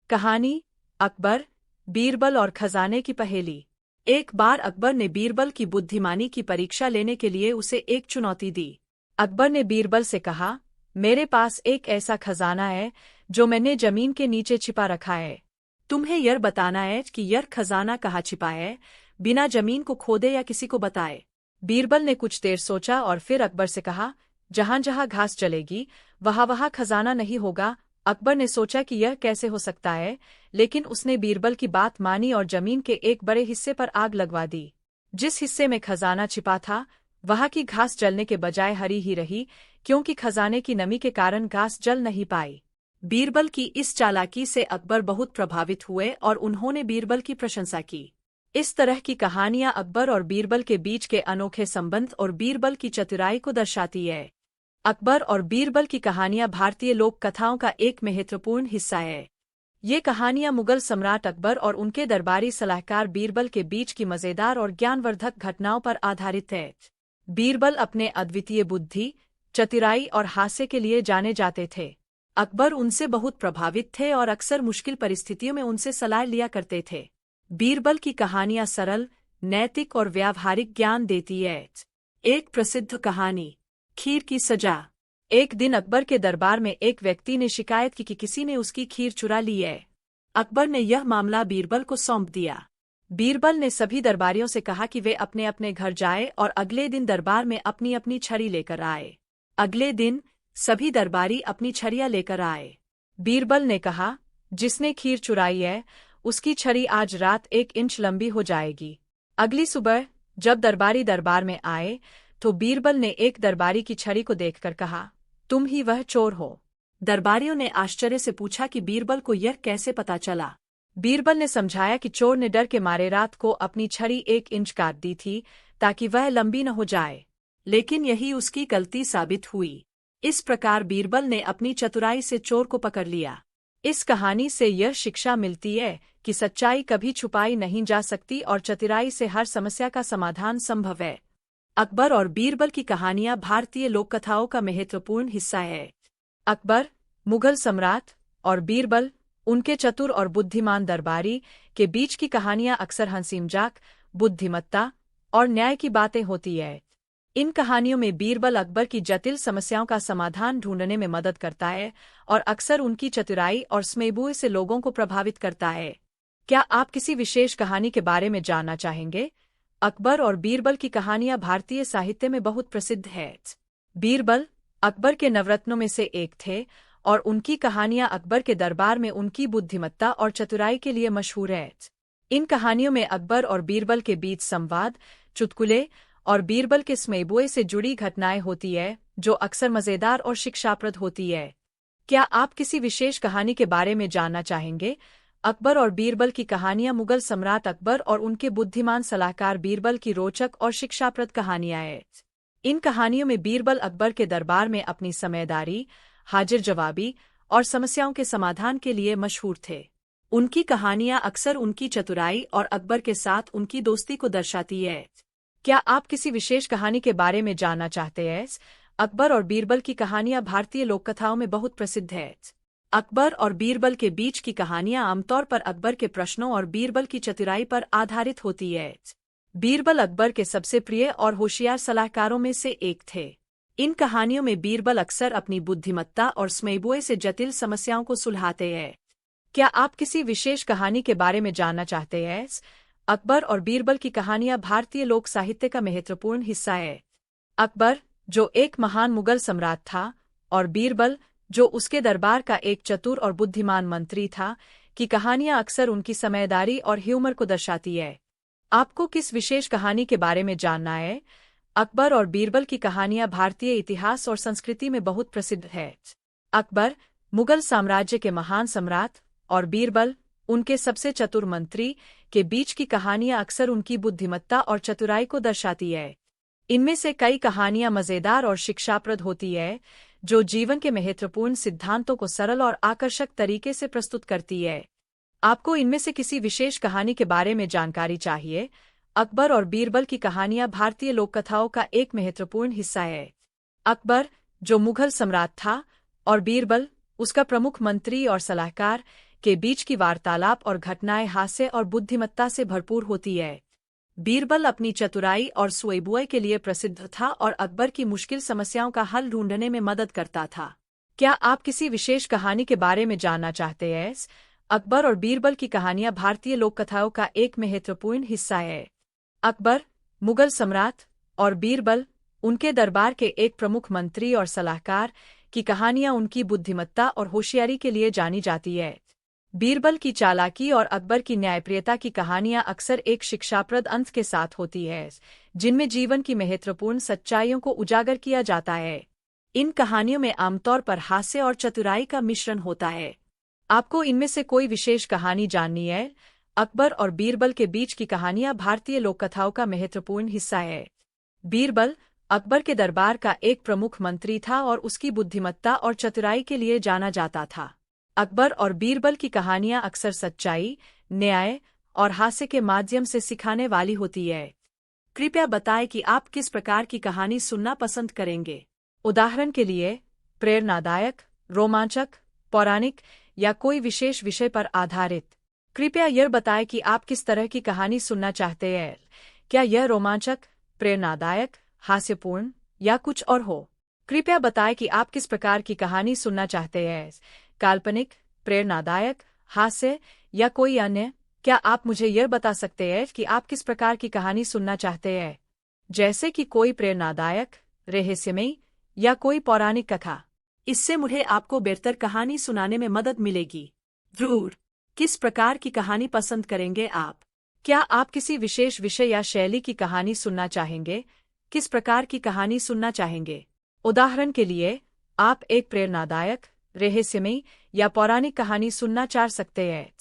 Speaker 1: कहानी अकबर, बीरबल और खजाने की पहेली। एक बार अकबर ने बीरबल की बुद्धिमानी की परीक्षा लेने के लिए उसे एक चुनौती दी। अकबर ने बीरबल से कहा, मेरे पास एक ऐसा खजाना है जो मैंने जमीन के नीचे छिपा रखा है। तुम्हें यह बताना है कि यह खजाना कहाँ छिपा है, बिना जमीन को खोदे या किसी को बताए। बीरबल ने कुछ देर सोचा और फिर अकबर से कहा, जहां जहां घास चलेगी वहां वहां खजाना नहीं होगा। अकबर ने सोचा कि यह कैसे हो सकता है, लेकिन उसने बीरबल की बात मानी और जमीन के एक बड़े हिस्से पर आग लगवा दी। जिस हिस्से में खजाना छिपा था वहां की घास जलने के बजाय हरी ही रही, क्योंकि खजाने की नमी के कारण घास जल नहीं पाई। बीरबल की इस चालाकी से अकबर बहुत प्रभावित हुए और उन्होंने बीरबल की प्रशंसा की। इस तरह की कहानियां अकबर और बीरबल के बीच के अनोखे संबंध और बीरबल की चतुराई को दर्शाती है। अकबर और बीरबल की कहानियां भारतीय लोक कथाओं का एक महत्वपूर्ण हिस्सा है। ये कहानियां मुगल सम्राट अकबर और उनके दरबारी सलाहकार बीरबल के बीच की मजेदार और ज्ञानवर्धक घटनाओं पर आधारित है। बीरबल अपने अद्वितीय बुद्धि, चतुराई और हास्य के लिए जाने जाते थे। अकबर उनसे बहुत प्रभावित थे और अक्सर मुश्किल परिस्थितियों में उनसे सलाह लिया करते थे। बीरबल की कहानियां सरल, नैतिक और व्यावहारिक ज्ञान देती है। एक प्रसिद्ध कहानी, खीर की सजा। एक दिन अकबर के दरबार में एक व्यक्ति ने शिकायत की कि किसी ने उसकी खीर चुरा ली है। अकबर ने यह मामला बीरबल को सौंप दिया। बीरबल ने सभी दरबारियों से कहा कि वे अपने अपने घर जाए और अगले दिन दरबार में अपनी अपनी छड़ी लेकर आए। अगले दिन सभी दरबारी अपनी छड़ियां लेकर आए। बीरबल ने कहा, जिसने खीर चुराई है उसकी छड़ी आज रात 1 इंच लंबी हो जाएगी। अगली सुबह जब दरबारी दरबार में आए तो बीरबल ने एक दरबारी की छड़ी को देखकर कहा, तुम ही वह चोर हो। दरबारियों ने आश्चर्य से पूछा कि बीरबल को यह कैसे पता चला। बीरबल ने समझाया कि चोर ने डर के मारे रात को अपनी छड़ी 1 इंच काट दी थी ताकि वह लंबी न हो जाए, लेकिन यही उसकी गलती साबित हुई। इस प्रकार बीरबल ने अपनी चतुराई से चोर को पकड़ लिया। इस कहानी से यह शिक्षा मिलती है कि सच्चाई कभी छुपाई नहीं जा सकती और चतुराई से हर समस्या का समाधान संभव है। अकबर और बीरबल की कहानियां भारतीय लोककथाओं का महत्वपूर्ण हिस्सा है। अकबर, मुगल सम्राट, और बीरबल, उनके चतुर और बुद्धिमान दरबारी, के बीच की कहानियां अक्सर हंसी मजाक, बुद्धिमत्ता और न्याय की बातें होती है। इन कहानियों में बीरबल अकबर की जटिल समस्याओं का समाधान ढूंढने में मदद करता है और अक्सर उनकी चतुराई और सूझबूझ से लोगों को प्रभावित करता है। क्या आप किसी विशेष कहानी के बारे में जानना चाहेंगे? अकबर और बीरबल की कहानियां भारतीय साहित्य में बहुत प्रसिद्ध हैं। बीरबल अकबर के नवरत्नों में से एक थे और उनकी कहानियां अकबर के दरबार में उनकी बुद्धिमत्ता और चतुराई के लिए मशहूर हैं। इन कहानियों में अकबर और बीरबल के बीच संवाद, चुटकुले और बीरबल के सूझबूझ से जुड़ी घटनाएं होती है जो अक्सर मजेदार और शिक्षाप्रद होती है। क्या आप किसी विशेष कहानी के बारे में जानना चाहेंगे? अकबर और बीरबल की कहानियां मुगल सम्राट अकबर और उनके बुद्धिमान सलाहकार बीरबल की रोचक और शिक्षाप्रद कहानियां हैं। इन कहानियों में बीरबल अकबर के दरबार में अपनी समझदारी, हाजिर जवाबी और समस्याओं के समाधान के लिए मशहूर थे। उनकी कहानियां अक्सर उनकी चतुराई और अकबर के साथ उनकी दोस्ती को दर्शाती है। क्या आप किसी विशेष कहानी के बारे में जानना चाहते हैं? अकबर और बीरबल की कहानियां भारतीय लोककथाओं में बहुत प्रसिद्ध हैं। अकबर और बीरबल के बीच की कहानियां आमतौर पर अकबर के प्रश्नों और बीरबल की चतुराई पर आधारित होती है। बीरबल अकबर के सबसे प्रिय और होशियार सलाहकारों में से एक थे। इन कहानियों में बीरबल अक्सर अपनी बुद्धिमत्ता और सूझबूझ से जटिल समस्याओं को सुलझाते हैं। क्या आप किसी विशेष कहानी के बारे में जानना चाहते हैं? अकबर और बीरबल की कहानियां भारतीय लोक साहित्य का महत्वपूर्ण हिस्सा है। अकबर, जो एक महान मुगल सम्राट था, और बीरबल, जो उसके दरबार का एक चतुर और बुद्धिमान मंत्री था, की कहानियां अक्सर उनकी समझदारी और ह्यूमर को दर्शाती है। आपको किस विशेष कहानी के बारे में जानना है? अकबर और बीरबल की कहानियां भारतीय इतिहास और संस्कृति में बहुत प्रसिद्ध है। अकबर, मुगल साम्राज्य के महान सम्राट, और बीरबल, उनके सबसे चतुर मंत्री, के बीच की कहानियां अक्सर उनकी बुद्धिमत्ता और चतुराई को दर्शाती है। इनमें से कई कहानियां मजेदार और शिक्षाप्रद होती है, जो जीवन के महत्वपूर्ण सिद्धांतों को सरल और आकर्षक तरीके से प्रस्तुत करती है। आपको इनमें से किसी विशेष कहानी के बारे में जानकारी चाहिए? अकबर और बीरबल की कहानियां भारतीय लोककथाओं का एक महत्वपूर्ण हिस्सा है। अकबर, जो मुगल सम्राट था, और बीरबल, उसका प्रमुख मंत्री और सलाहकार, के बीच की वार्तालाप और घटनाएं हास्य और बुद्धिमत्ता से भरपूर होती है। बीरबल अपनी चतुराई और सूझबूझ के लिए प्रसिद्ध था और अकबर की मुश्किल समस्याओं का हल ढूंढने में मदद करता था। क्या आप किसी विशेष कहानी के बारे में जानना चाहते हैं? अकबर और बीरबल की कहानियां भारतीय लोककथाओं का एक महत्वपूर्ण हिस्सा है। अकबर, मुगल सम्राट, और बीरबल, उनके दरबार के एक प्रमुख मंत्री और सलाहकार, की कहानियां उनकी बुद्धिमत्ता और होशियारी के लिए जानी जाती है। बीरबल की चालाकी और अकबर की न्यायप्रियता की कहानियां अक्सर एक शिक्षाप्रद अंत के साथ होती है, जिनमें जीवन की महत्वपूर्ण सच्चाइयों को उजागर किया जाता है। इन कहानियों में आमतौर पर हास्य और चतुराई का मिश्रण होता है। आपको इनमें से कोई विशेष कहानी जाननी है? अकबर और बीरबल के बीच की कहानियां भारतीय लोककथाओं का महत्वपूर्ण हिस्सा है। बीरबल अकबर के दरबार का एक प्रमुख मंत्री था और उसकी बुद्धिमत्ता और चतुराई के लिए जाना जाता था। अकबर और बीरबल की कहानियां अक्सर सच्चाई, न्याय और हास्य के माध्यम से सिखाने वाली होती है। कृपया बताएं कि आप किस प्रकार की कहानी सुनना पसंद करेंगे। उदाहरण के लिए, प्रेरणादायक, रोमांचक, पौराणिक या कोई विशेष विषय पर आधारित। कृपया यह बताएं कि आप किस तरह की कहानी सुनना चाहते हैं। क्या यह रोमांचक, प्रेरणादायक, हास्यपूर्ण या कुछ और हो? कृपया बताएं कि आप किस प्रकार की कहानी सुनना चाहते हैं, काल्पनिक, प्रेरणादायक, हास्य या कोई अन्य। क्या आप मुझे यह बता सकते हैं कि आप किस प्रकार की कहानी सुनना चाहते हैं, जैसे कि कोई प्रेरणादायक, रहस्यमयी या कोई पौराणिक कथा? इससे मुझे आपको बेहतर कहानी सुनाने में मदद मिलेगी। जरूर। किस प्रकार की कहानी पसंद करेंगे आप? क्या आप किसी विशेष विषय या शैली की कहानी सुनना चाहेंगे? किस प्रकार की कहानी सुनना चाहेंगे? उदाहरण के लिए, आप एक प्रेरणादायक, रहस्यमयी या पौराणिक कहानी सुनना चाह सकते हैं।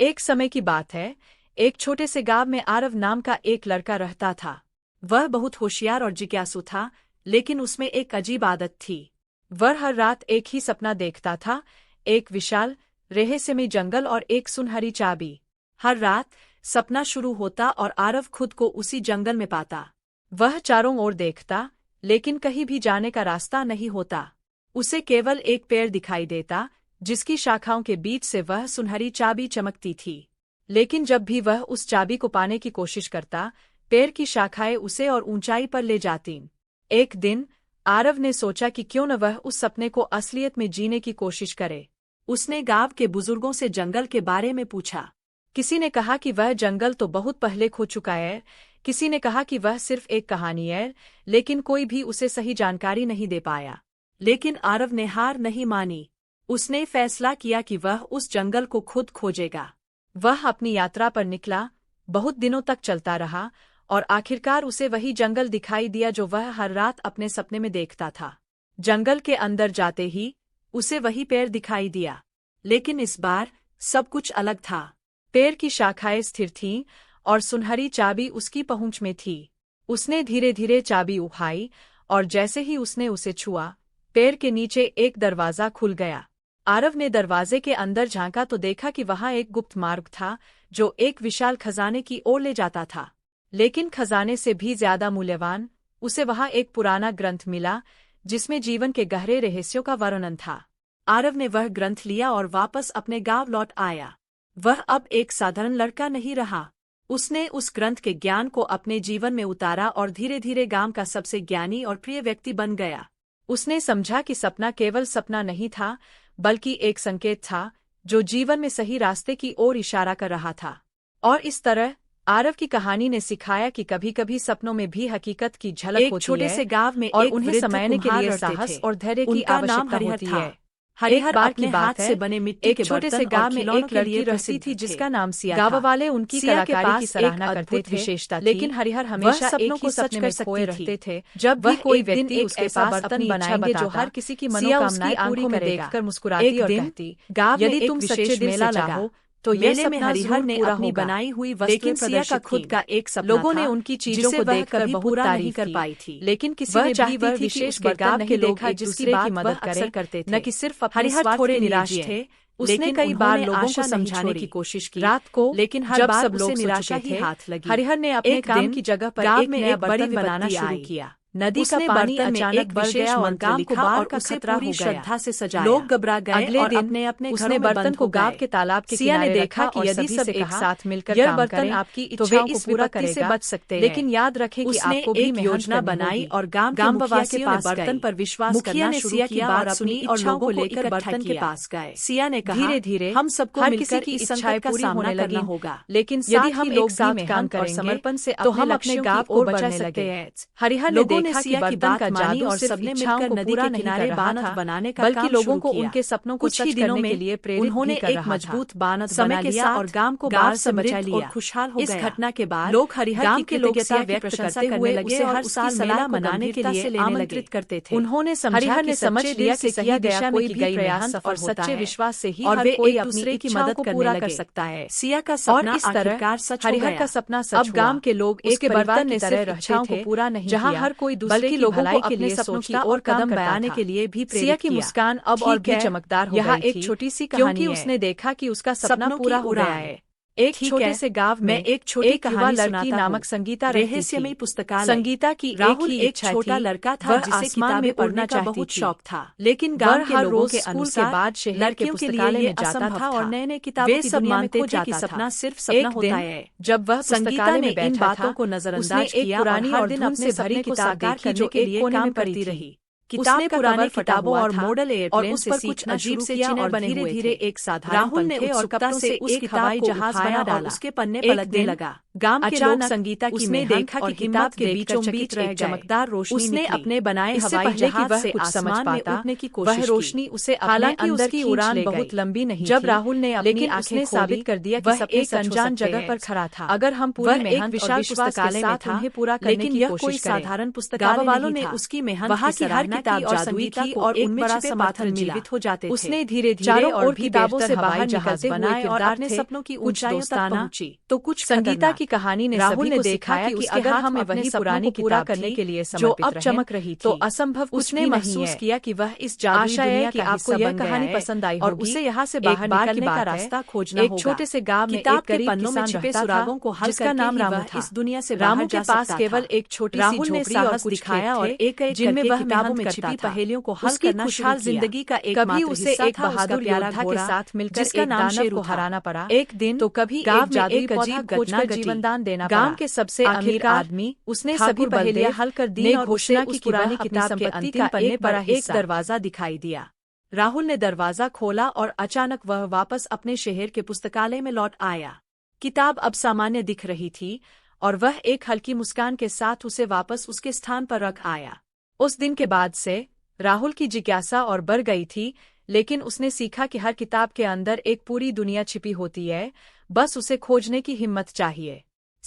Speaker 1: एक समय की बात है, एक छोटे से गांव में आरव नाम का एक लड़का रहता था। वह बहुत होशियार और जिज्ञासु था, लेकिन उसमें एक अजीब आदत थी। वह हर रात एक ही सपना देखता था, एक विशाल, रहस्यमयी जंगल और एक सुनहरी चाबी। हर रात सपना शुरू होता और आरव खुद को उसी जंगल में पाता। वह चारों ओर देखता, लेकिन कहीं भी जाने का रास्ता नहीं होता। उसे केवल एक पेड़ दिखाई देता, जिसकी शाखाओं के बीच से वह सुनहरी चाबी चमकती थी। लेकिन जब भी वह उस चाबी को पाने की कोशिश करता, पेड़ की शाखाएं उसे और ऊंचाई पर ले जातीं। एक दिन आरव ने सोचा कि क्यों न वह उस सपने को असलियत में जीने की कोशिश करे। उसने गांव के बुजुर्गों से जंगल के बारे में पूछा। किसी ने कहा कि वह जंगल तो बहुत पहले खो चुका है, किसी ने कहा कि वह सिर्फ एक कहानी है, लेकिन कोई भी उसे सही जानकारी नहीं दे पाया। लेकिन आरव ने हार नहीं मानी। उसने फैसला किया कि वह उस जंगल को खुद खोजेगा। वह अपनी यात्रा पर निकला, बहुत दिनों तक चलता रहा और आखिरकार उसे वही जंगल दिखाई दिया जो वह हर रात अपने सपने में देखता था। जंगल के अंदर जाते ही उसे वही पेड़ दिखाई दिया, लेकिन इस बार सब कुछ अलग था। पेड़ की शाखाएं स्थिर थीं और सुनहरी चाबी उसकी पहुंच में थी। उसने धीरे धीरे चाबी उठाई और जैसे ही उसने उसे छुआ, पेड़ के नीचे एक दरवाजा खुल गया। आरव ने दरवाजे के अंदर झांका तो देखा कि वहां एक गुप्त मार्ग था, जो एक विशाल खजाने की ओर ले जाता था। लेकिन खजाने से भी ज्यादा मूल्यवान, उसे वहां एक पुराना ग्रंथ मिला, जिसमें जीवन के गहरे रहस्यों का वर्णन था। आरव ने वह ग्रंथ लिया और वापस अपने गांव लौट आया। वह अब एक साधारण लड़का नहीं रहा। उसने उस ग्रंथ के ज्ञान को अपने जीवन में उतारा और धीरे धीरे गांव का सबसे ज्ञानी और प्रिय व्यक्ति बन गया। उसने समझा कि सपना केवल सपना नहीं था, बल्कि एक संकेत था, जो जीवन में सही रास्ते की ओर इशारा कर रहा था। और इस तरह आरव की कहानी ने सिखाया कि कभी-कभी सपनों में भी हकीकत की झलक होती है। एक छोटे से गांव में और उन्हें समझने के लिए साहस और धैर्य की आवश्यकता होती है। हरिहर अपने हाथ से बने मिट्टी के छोटे से गांव में एक लड़की रहती थी जिसका नाम सिया था। गांव वाले उनकी कलाकारी की सराहना करते थे, लेकिन हरिहर हमेशा सपनों को सच में खोए रहते थे। जब भी कोई व्यक्ति उसके पास बर्तन बनाएंगे जो हर किसी की मनोकामनाएं आंखों में देखकर मुस्कुराती और कहती, यदि तुम सच्चे दिल से चाहो तो यह सपना हरिहर ने अपनी बनाई हुई वस्तुएं प्रदर्शित की। खुद का एक सपना लोगों ने उनकी चीजों को देखकर बहुत तारीफ कर पाई थी, लेकिन किसी ने भी वह विशेष बर्ताव नहीं देखा जिसकी बात मदद अक्सर करते थे। न कि सिर्फ हरिहर थोड़े निराश थे, उसने कई बार लोगों को समझाने की कोशिश की रात को, लेकिन हर बार सब लोग निराशा ही हाथ लगी। हरिहर ने अपने काम की जगह पर एक नया बर्तन बनाना शुरू किया। नदी का पानी अचानक बढ़ गया और गांव को बाढ़ का खतरा हो गया।
Speaker 2: श्रद्धा से सजाया।
Speaker 1: लोग घबरा गए।
Speaker 2: अगले दिन
Speaker 1: अपने अपने
Speaker 2: उसने बर्तन को गांव के तालाब के किनारे
Speaker 1: देखा कि यदि सब एक साथ मिलकर यह बर्तन आपकी इच्छाओं को पूरा करके बच सकते हैं।
Speaker 2: लेकिन याद रखें कि
Speaker 1: आपको भी एक योजना बनाई और गांव
Speaker 2: वासियों
Speaker 1: ने बर्तन पर विश्वास करना शुरू किया और अपनी इच्छाओं को लेकर बर्तन के पास गए।
Speaker 2: सिया ने कहा,
Speaker 1: धीरे धीरे
Speaker 2: हम सबको
Speaker 1: हर
Speaker 2: मिलकर
Speaker 1: किसी की
Speaker 2: इस
Speaker 1: इच्छाएं
Speaker 2: संकट का सामना करना होगा।
Speaker 1: लेकिन यदि हम एक साथ काम करेंगे
Speaker 2: तो हम अपने गांव को बचा सकते हैं।
Speaker 1: हरिहर ने देखा कि बर्तन का जादू और सबने मिलकर नदी के किनारे बांध बनाने का
Speaker 2: बल्कि लोगों को
Speaker 1: उनके सपनों को सच करने के लिए प्रेरित
Speaker 2: उन्होंने एक मजबूत बांध बना लिया और गांव को बाढ़ से बचा लिया
Speaker 1: और खुशहाल हो गया।
Speaker 2: इस घटना के बाद
Speaker 1: लोग हरिहर की
Speaker 2: कृतज्ञता
Speaker 1: व्यक्त करते हुए
Speaker 2: लगे
Speaker 1: उसे
Speaker 2: और
Speaker 1: हर साल
Speaker 2: उसकी
Speaker 1: मेला
Speaker 2: सलाह
Speaker 1: मनाने के लिए आमंत्रित करते थे।
Speaker 2: उन्होंने
Speaker 1: हरिहर ने समझ लिया कि
Speaker 2: सही दिशा में
Speaker 1: कोई
Speaker 2: की
Speaker 1: भी
Speaker 2: गई
Speaker 1: प्रयास
Speaker 2: मेहनत
Speaker 1: और सच्चे विश्वास से ही
Speaker 2: और
Speaker 1: हर
Speaker 2: वे
Speaker 1: कोई
Speaker 2: एक
Speaker 1: अपनी
Speaker 2: दूसरे की
Speaker 1: इच्छाओं
Speaker 2: मदद
Speaker 1: को
Speaker 2: करने
Speaker 1: पूरा
Speaker 2: लगे।
Speaker 1: कर सकता है।
Speaker 2: सिया का
Speaker 1: और
Speaker 2: सपना
Speaker 1: इस तरह
Speaker 2: आखिरकार सच हो
Speaker 1: हरिहर
Speaker 2: गया।
Speaker 1: का सपना सच
Speaker 2: अब गांव के लोग एक
Speaker 1: उसके
Speaker 2: परिवार
Speaker 1: परिवार
Speaker 2: की
Speaker 1: ने
Speaker 2: तरह
Speaker 1: सिर्फ इच्छाओं को पूरा नहीं
Speaker 2: जहां
Speaker 1: किया,
Speaker 2: हर कोई दूसरे
Speaker 1: बल्कि
Speaker 2: की
Speaker 1: लोगों
Speaker 2: भलाई
Speaker 1: को
Speaker 2: के
Speaker 1: अपने
Speaker 2: लिए
Speaker 1: सपनों
Speaker 2: सोचता
Speaker 1: की
Speaker 2: और
Speaker 1: ओर
Speaker 2: कदम
Speaker 1: करता
Speaker 2: बढ़ाने
Speaker 1: था।
Speaker 2: के लिए भी
Speaker 1: सिया
Speaker 2: प्रेरित
Speaker 1: की
Speaker 2: किया।
Speaker 1: मुस्कान अब और भी चमकदार हो
Speaker 2: यहाँ
Speaker 1: गई
Speaker 2: एक
Speaker 1: थी,
Speaker 2: छोटी सी
Speaker 1: क्योंकि
Speaker 2: कहानी है।
Speaker 1: उसने देखा कि उसका सपना
Speaker 2: सपनों की
Speaker 1: पूरा हो गया
Speaker 2: उड़ान।
Speaker 1: है। एक
Speaker 2: ठीक
Speaker 1: छोटे
Speaker 2: है,
Speaker 1: से गांव में
Speaker 2: मैं एक छोटी
Speaker 1: युवा
Speaker 2: कहानी
Speaker 1: लड़की
Speaker 2: सुनाता
Speaker 1: नामक
Speaker 2: हूँ।
Speaker 1: संगीता रहती
Speaker 2: रहस्यमयी
Speaker 1: थी।
Speaker 2: पुस्तकालय।
Speaker 1: संगीता की
Speaker 2: राहुल
Speaker 1: ही
Speaker 2: एक
Speaker 1: इच्छा
Speaker 2: छोटा
Speaker 1: थी,
Speaker 2: लड़का था
Speaker 1: वह
Speaker 2: जिसे
Speaker 1: आसमान
Speaker 2: किताबें
Speaker 1: में
Speaker 2: पढ़ने
Speaker 1: उड़ना
Speaker 2: का बहुत
Speaker 1: चाहती
Speaker 2: शौक
Speaker 1: थी।
Speaker 2: था। लेकिन गांव
Speaker 1: वह
Speaker 2: के
Speaker 1: हर
Speaker 2: लोगों
Speaker 1: रोज
Speaker 2: के
Speaker 1: स्कूल
Speaker 2: अनुसार
Speaker 1: के बाद शहर के
Speaker 2: लड़कियों के लिए
Speaker 1: पुस्तकालय
Speaker 2: ये
Speaker 1: में जाता
Speaker 2: असंभव
Speaker 1: था और नए नए
Speaker 2: वे
Speaker 1: किताबों की
Speaker 2: सब
Speaker 1: दुनिया में
Speaker 2: मानते
Speaker 1: खो
Speaker 2: थे कि
Speaker 1: जाता था।
Speaker 2: सपना सिर्फ सपना
Speaker 1: एक
Speaker 2: होता
Speaker 1: दिन
Speaker 2: है।
Speaker 1: जब वह
Speaker 2: संगीता
Speaker 1: पुस्तकालय
Speaker 2: ने
Speaker 1: में बैठा
Speaker 2: इन बातों
Speaker 1: था,
Speaker 2: को
Speaker 1: उसने
Speaker 2: नजरअंदाज
Speaker 1: एक
Speaker 2: किया
Speaker 1: पुरानी
Speaker 2: और
Speaker 1: और
Speaker 2: हर दिन
Speaker 1: धुन
Speaker 2: अपने
Speaker 1: से
Speaker 2: सपने
Speaker 1: भरी
Speaker 2: को
Speaker 1: किताब
Speaker 2: साकार
Speaker 1: देखी
Speaker 2: करने
Speaker 1: जो
Speaker 2: के
Speaker 1: एक
Speaker 2: लिए
Speaker 1: कोने
Speaker 2: काम
Speaker 1: में
Speaker 2: करती
Speaker 1: पड़ी थी।
Speaker 2: रही।
Speaker 1: उसने
Speaker 2: किताब
Speaker 1: पुरानी
Speaker 2: पुरानी
Speaker 1: किताबों और मॉडल
Speaker 2: और
Speaker 1: एयरप्लेन
Speaker 2: उस
Speaker 1: से
Speaker 2: पर कुछ
Speaker 1: सीखना
Speaker 2: अजीब
Speaker 1: शुरू
Speaker 2: से
Speaker 1: किया
Speaker 2: चिन्ह
Speaker 1: और
Speaker 2: बने
Speaker 1: धीरे
Speaker 2: हुए
Speaker 1: धीरे
Speaker 2: थे।
Speaker 1: एक साधारण
Speaker 2: राहुल ने
Speaker 1: पंखे और
Speaker 2: उत्सुकता
Speaker 1: कपड़ों
Speaker 2: से
Speaker 1: से
Speaker 2: उस
Speaker 1: एक
Speaker 2: किताब
Speaker 1: हवाई
Speaker 2: को
Speaker 1: जहाज
Speaker 2: उठाया
Speaker 1: बना
Speaker 2: और
Speaker 1: डाला।
Speaker 2: उसके पन्ने
Speaker 1: एक
Speaker 2: पलटने
Speaker 1: दिन
Speaker 2: लगा। गांव के लोग
Speaker 1: अचानक
Speaker 2: संगीता की
Speaker 1: उसने
Speaker 2: मेहनत
Speaker 1: देखा
Speaker 2: और
Speaker 1: कि
Speaker 2: हिम्मत
Speaker 1: किताब के
Speaker 2: देखकर
Speaker 1: बीचों
Speaker 2: चकित
Speaker 1: बीच
Speaker 2: रह
Speaker 1: एक
Speaker 2: गए।
Speaker 1: चमकदार रोशनी
Speaker 2: उसने
Speaker 1: निकली।
Speaker 2: अपने बनाए
Speaker 1: इससे
Speaker 2: हवाई
Speaker 1: पहले कि
Speaker 2: जहाज
Speaker 1: वह
Speaker 2: से
Speaker 1: कुछ समझ
Speaker 2: आसमान में
Speaker 1: पाता,
Speaker 2: उड़ने की
Speaker 1: वह
Speaker 2: कोशिश
Speaker 1: रोशनी उसे अपने
Speaker 2: हालांकि
Speaker 1: अंदर
Speaker 2: उसकी
Speaker 1: खींच
Speaker 2: उड़ान
Speaker 1: ले
Speaker 2: बहुत
Speaker 1: गई।
Speaker 2: लंबी नहीं
Speaker 1: जब
Speaker 2: थी,
Speaker 1: राहुल ने अपनी
Speaker 2: लेकिन
Speaker 1: आंखें
Speaker 2: उसने
Speaker 1: खोली,
Speaker 2: साबित कर दिया कि
Speaker 1: वह
Speaker 2: सपने
Speaker 1: एक
Speaker 2: सच हो
Speaker 1: अनजान
Speaker 2: सकते
Speaker 1: जगह
Speaker 2: हैं।
Speaker 1: पर खड़ा था।
Speaker 2: अगर हम
Speaker 1: वह
Speaker 2: पूरी
Speaker 1: एक
Speaker 2: मेहनत और
Speaker 1: विशाल
Speaker 2: विश्वास के
Speaker 1: पुस्तकालय में
Speaker 2: साथ
Speaker 1: था,
Speaker 2: उन्हें पूरा करने
Speaker 1: लेकिन
Speaker 2: की
Speaker 1: यह
Speaker 2: कोशिश
Speaker 1: कोई
Speaker 2: करें।
Speaker 1: साधारण
Speaker 2: गांव
Speaker 1: पुस्तकालय
Speaker 2: वालों
Speaker 1: नहीं
Speaker 2: ने
Speaker 1: था।
Speaker 2: उसकी मेहनत
Speaker 1: वहाँ
Speaker 2: की
Speaker 1: की हर
Speaker 2: सराहना
Speaker 1: किताब
Speaker 2: की और
Speaker 1: जादुई
Speaker 2: संगीता
Speaker 1: थी
Speaker 2: को
Speaker 1: और
Speaker 2: एक
Speaker 1: उनमें
Speaker 2: बड़ा
Speaker 1: छिपे
Speaker 2: समर्थन
Speaker 1: पात्र
Speaker 2: मिला।
Speaker 1: जीवित हो जाते थे।
Speaker 2: उसने धीरे-धीरे
Speaker 1: चारों
Speaker 2: और
Speaker 1: ओर
Speaker 2: भी
Speaker 1: किताबों
Speaker 2: बेहतर
Speaker 1: से
Speaker 2: हवाई
Speaker 1: बाहर
Speaker 2: जहाज
Speaker 1: निकलते हुए
Speaker 2: बनाए और
Speaker 1: किरदार
Speaker 2: अपने
Speaker 1: थे,
Speaker 2: सपनों की
Speaker 1: कुछ
Speaker 2: ऊंचाइयों तक
Speaker 1: दोस्ताना
Speaker 2: पहुंची। तो कुछ
Speaker 1: संगीता
Speaker 2: खतरनाक।
Speaker 1: की कहानी ने
Speaker 2: राहुल
Speaker 1: सभी
Speaker 2: ने
Speaker 1: को
Speaker 2: देखा
Speaker 1: सिखाया
Speaker 2: कि
Speaker 1: कि
Speaker 2: उसके
Speaker 1: अगर
Speaker 2: हाथ
Speaker 1: हम
Speaker 2: में
Speaker 1: अपनी
Speaker 2: वही
Speaker 1: पुरानी
Speaker 2: किताब पूरा
Speaker 1: किताब
Speaker 2: करने
Speaker 1: थी,
Speaker 2: के लिए
Speaker 1: जो
Speaker 2: समर्पित
Speaker 1: अब
Speaker 2: रहें,
Speaker 1: चमक रही
Speaker 2: तो
Speaker 1: थी,
Speaker 2: असंभव कुछ
Speaker 1: उसने
Speaker 2: भी नहीं
Speaker 1: महसूस
Speaker 2: है।
Speaker 1: किया कि वह इस जादुई
Speaker 2: आशा है
Speaker 1: दुनिया
Speaker 2: कि
Speaker 1: का
Speaker 2: आपको
Speaker 1: हिस्सा
Speaker 2: यह
Speaker 1: बन
Speaker 2: कहानी
Speaker 1: गया है
Speaker 2: पसंद आई
Speaker 1: और
Speaker 2: होगी।
Speaker 1: उसे यहाँ से
Speaker 2: एक
Speaker 1: बाहर
Speaker 2: बार की
Speaker 1: निकलने का
Speaker 2: बात है,
Speaker 1: रास्ता खोजना
Speaker 2: एक
Speaker 1: होगा।
Speaker 2: छोटे से गांव में
Speaker 1: किताब
Speaker 2: एक
Speaker 1: के
Speaker 2: गरीब
Speaker 1: पन्नों में
Speaker 2: किसान
Speaker 1: छिपे
Speaker 2: रहता था,
Speaker 1: सुरागों को हल
Speaker 2: जिसका
Speaker 1: करके
Speaker 2: नाम
Speaker 1: ही
Speaker 2: रामू
Speaker 1: वह
Speaker 2: था।
Speaker 1: इस दुनिया से
Speaker 2: रामू
Speaker 1: बाहर
Speaker 2: के
Speaker 1: जा
Speaker 2: पास
Speaker 1: सकता
Speaker 2: केवल
Speaker 1: था।
Speaker 2: एक छोटी सी
Speaker 1: राहुल ने
Speaker 2: झोपड़ी और
Speaker 1: साहस
Speaker 2: कुछ
Speaker 1: दिखाया
Speaker 2: खेत
Speaker 1: और
Speaker 2: थे,
Speaker 1: एक-एक
Speaker 2: जिनमें
Speaker 1: करके
Speaker 2: वह
Speaker 1: किताबों
Speaker 2: मेहनत
Speaker 1: में
Speaker 2: करता
Speaker 1: छिपी
Speaker 2: था।
Speaker 1: पहेलियों को हल
Speaker 2: उसकी
Speaker 1: करना शुरू
Speaker 2: खुशहाल
Speaker 1: किया।
Speaker 2: जिंदगी का
Speaker 1: कभी
Speaker 2: एकमात्र
Speaker 1: उसे
Speaker 2: हिस्सा
Speaker 1: एक
Speaker 2: था उसका
Speaker 1: बहादुर
Speaker 2: प्यारा
Speaker 1: योद्धा के
Speaker 2: घोड़ा,
Speaker 1: साथ मिलकर
Speaker 2: जिसका
Speaker 1: एक
Speaker 2: नाम
Speaker 1: दानव
Speaker 2: शेरू
Speaker 1: को
Speaker 2: था।
Speaker 1: हराना पड़ा।
Speaker 2: एक दिन
Speaker 1: तो कभी
Speaker 2: गांव
Speaker 1: एक
Speaker 2: में
Speaker 1: जादुई
Speaker 2: एक
Speaker 1: पौधा
Speaker 2: अजीब घटना
Speaker 1: खोजकर
Speaker 2: घटी।
Speaker 1: जीवन दान देना
Speaker 2: गांव
Speaker 1: पड़ा।
Speaker 2: के सबसे अमीर
Speaker 1: आखिरकार
Speaker 2: आदमी
Speaker 1: उसने
Speaker 2: ठाकुर
Speaker 1: सभी पहेलियां
Speaker 2: बलदेव
Speaker 1: हल कर दी
Speaker 2: ने
Speaker 1: और
Speaker 2: घोषणा
Speaker 1: उसे
Speaker 2: की
Speaker 1: उस
Speaker 2: कि
Speaker 1: पुरानी
Speaker 2: वह अपनी
Speaker 1: किताब के
Speaker 2: संपत्ति
Speaker 1: अंतिम
Speaker 2: का
Speaker 1: पन्ने
Speaker 2: एक
Speaker 1: पर
Speaker 2: बड़ा
Speaker 1: एक
Speaker 2: हिस्सा।
Speaker 1: दरवाजा दिखाई दिया। राहुल ने दरवाजा खोला और अचानक वह वापस अपने शहर के पुस्तकालय में लौट आया। किताब अब सामान्य दिख रही थी और वह एक हल्की मुस्कान के साथ उसे वापस उसके स्थान पर रख आया। उस दिन के बाद से राहुल की जिज्ञासा और बढ़ गई थी, लेकिन उसने सीखा कि हर किताब के अंदर एक पूरी दुनिया छिपी होती है, बस उसे खोजने की हिम्मत चाहिए।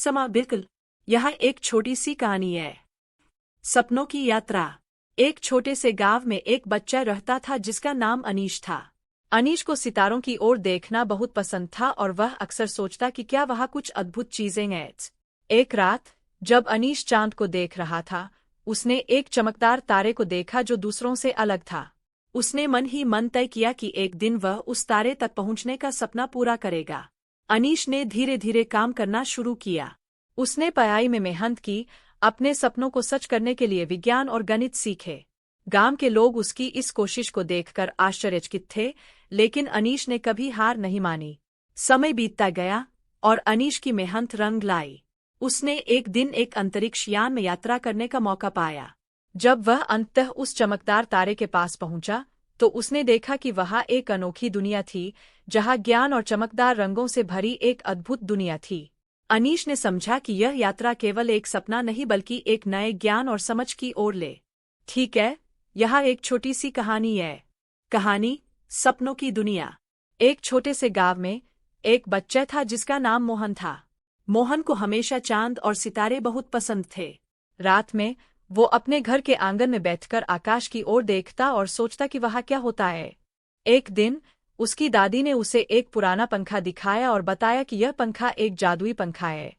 Speaker 2: बिल्कुल। यह एक छोटी सी कहानी है। सपनों की यात्रा। एक छोटे से गांव में एक बच्चा रहता था जिसका नाम अनीश था। अनीश को सितारों की ओर देखना बहुत पसंद था और वह अक्सर सोचता कि क्या वहाँ कुछ अद्भुत चीजें हैं। एक रात जब अनीश चांद को देख रहा था, उसने एक चमकदार तारे को देखा जो दूसरों से अलग था। उसने मन ही मन तय किया कि एक दिन वह उस तारे तक पहुंचने का सपना पूरा करेगा। अनीश ने धीरे धीरे काम करना शुरू किया। उसने पढ़ाई में मेहनत की, अपने सपनों को सच करने के लिए विज्ञान और गणित सीखे। गांव के लोग उसकी इस कोशिश को देखकर आश्चर्यचकित थे, लेकिन अनीश ने कभी हार नहीं मानी। समय बीतता गया और अनीश की मेहनत रंग लाई। उसने एक दिन एक अंतरिक्ष यान में यात्रा करने का मौका पाया। जब वह अंततः उस चमकदार तारे के पास पहुंचा, तो उसने देखा कि वहाँ एक अनोखी दुनिया थी, जहाँ ज्ञान और चमकदार रंगों से भरी एक अद्भुत दुनिया थी। अनीश ने समझा कि यह यात्रा केवल एक सपना नहीं बल्कि एक नए ज्ञान और समझ की ओर ले। ठीक है, यह एक छोटी सी कहानी है। कहानी सपनों की दुनिया। एक छोटे से गांव में एक बच्चा था जिसका नाम मोहन था। मोहन को हमेशा चांद और सितारे बहुत पसंद थे। रात में वो अपने घर के आंगन में बैठकर आकाश की ओर देखता और सोचता कि वहाँ क्या होता है। एक दिन उसकी दादी ने उसे एक पुराना पंखा दिखाया और बताया कि यह पंखा एक जादुई पंखा है।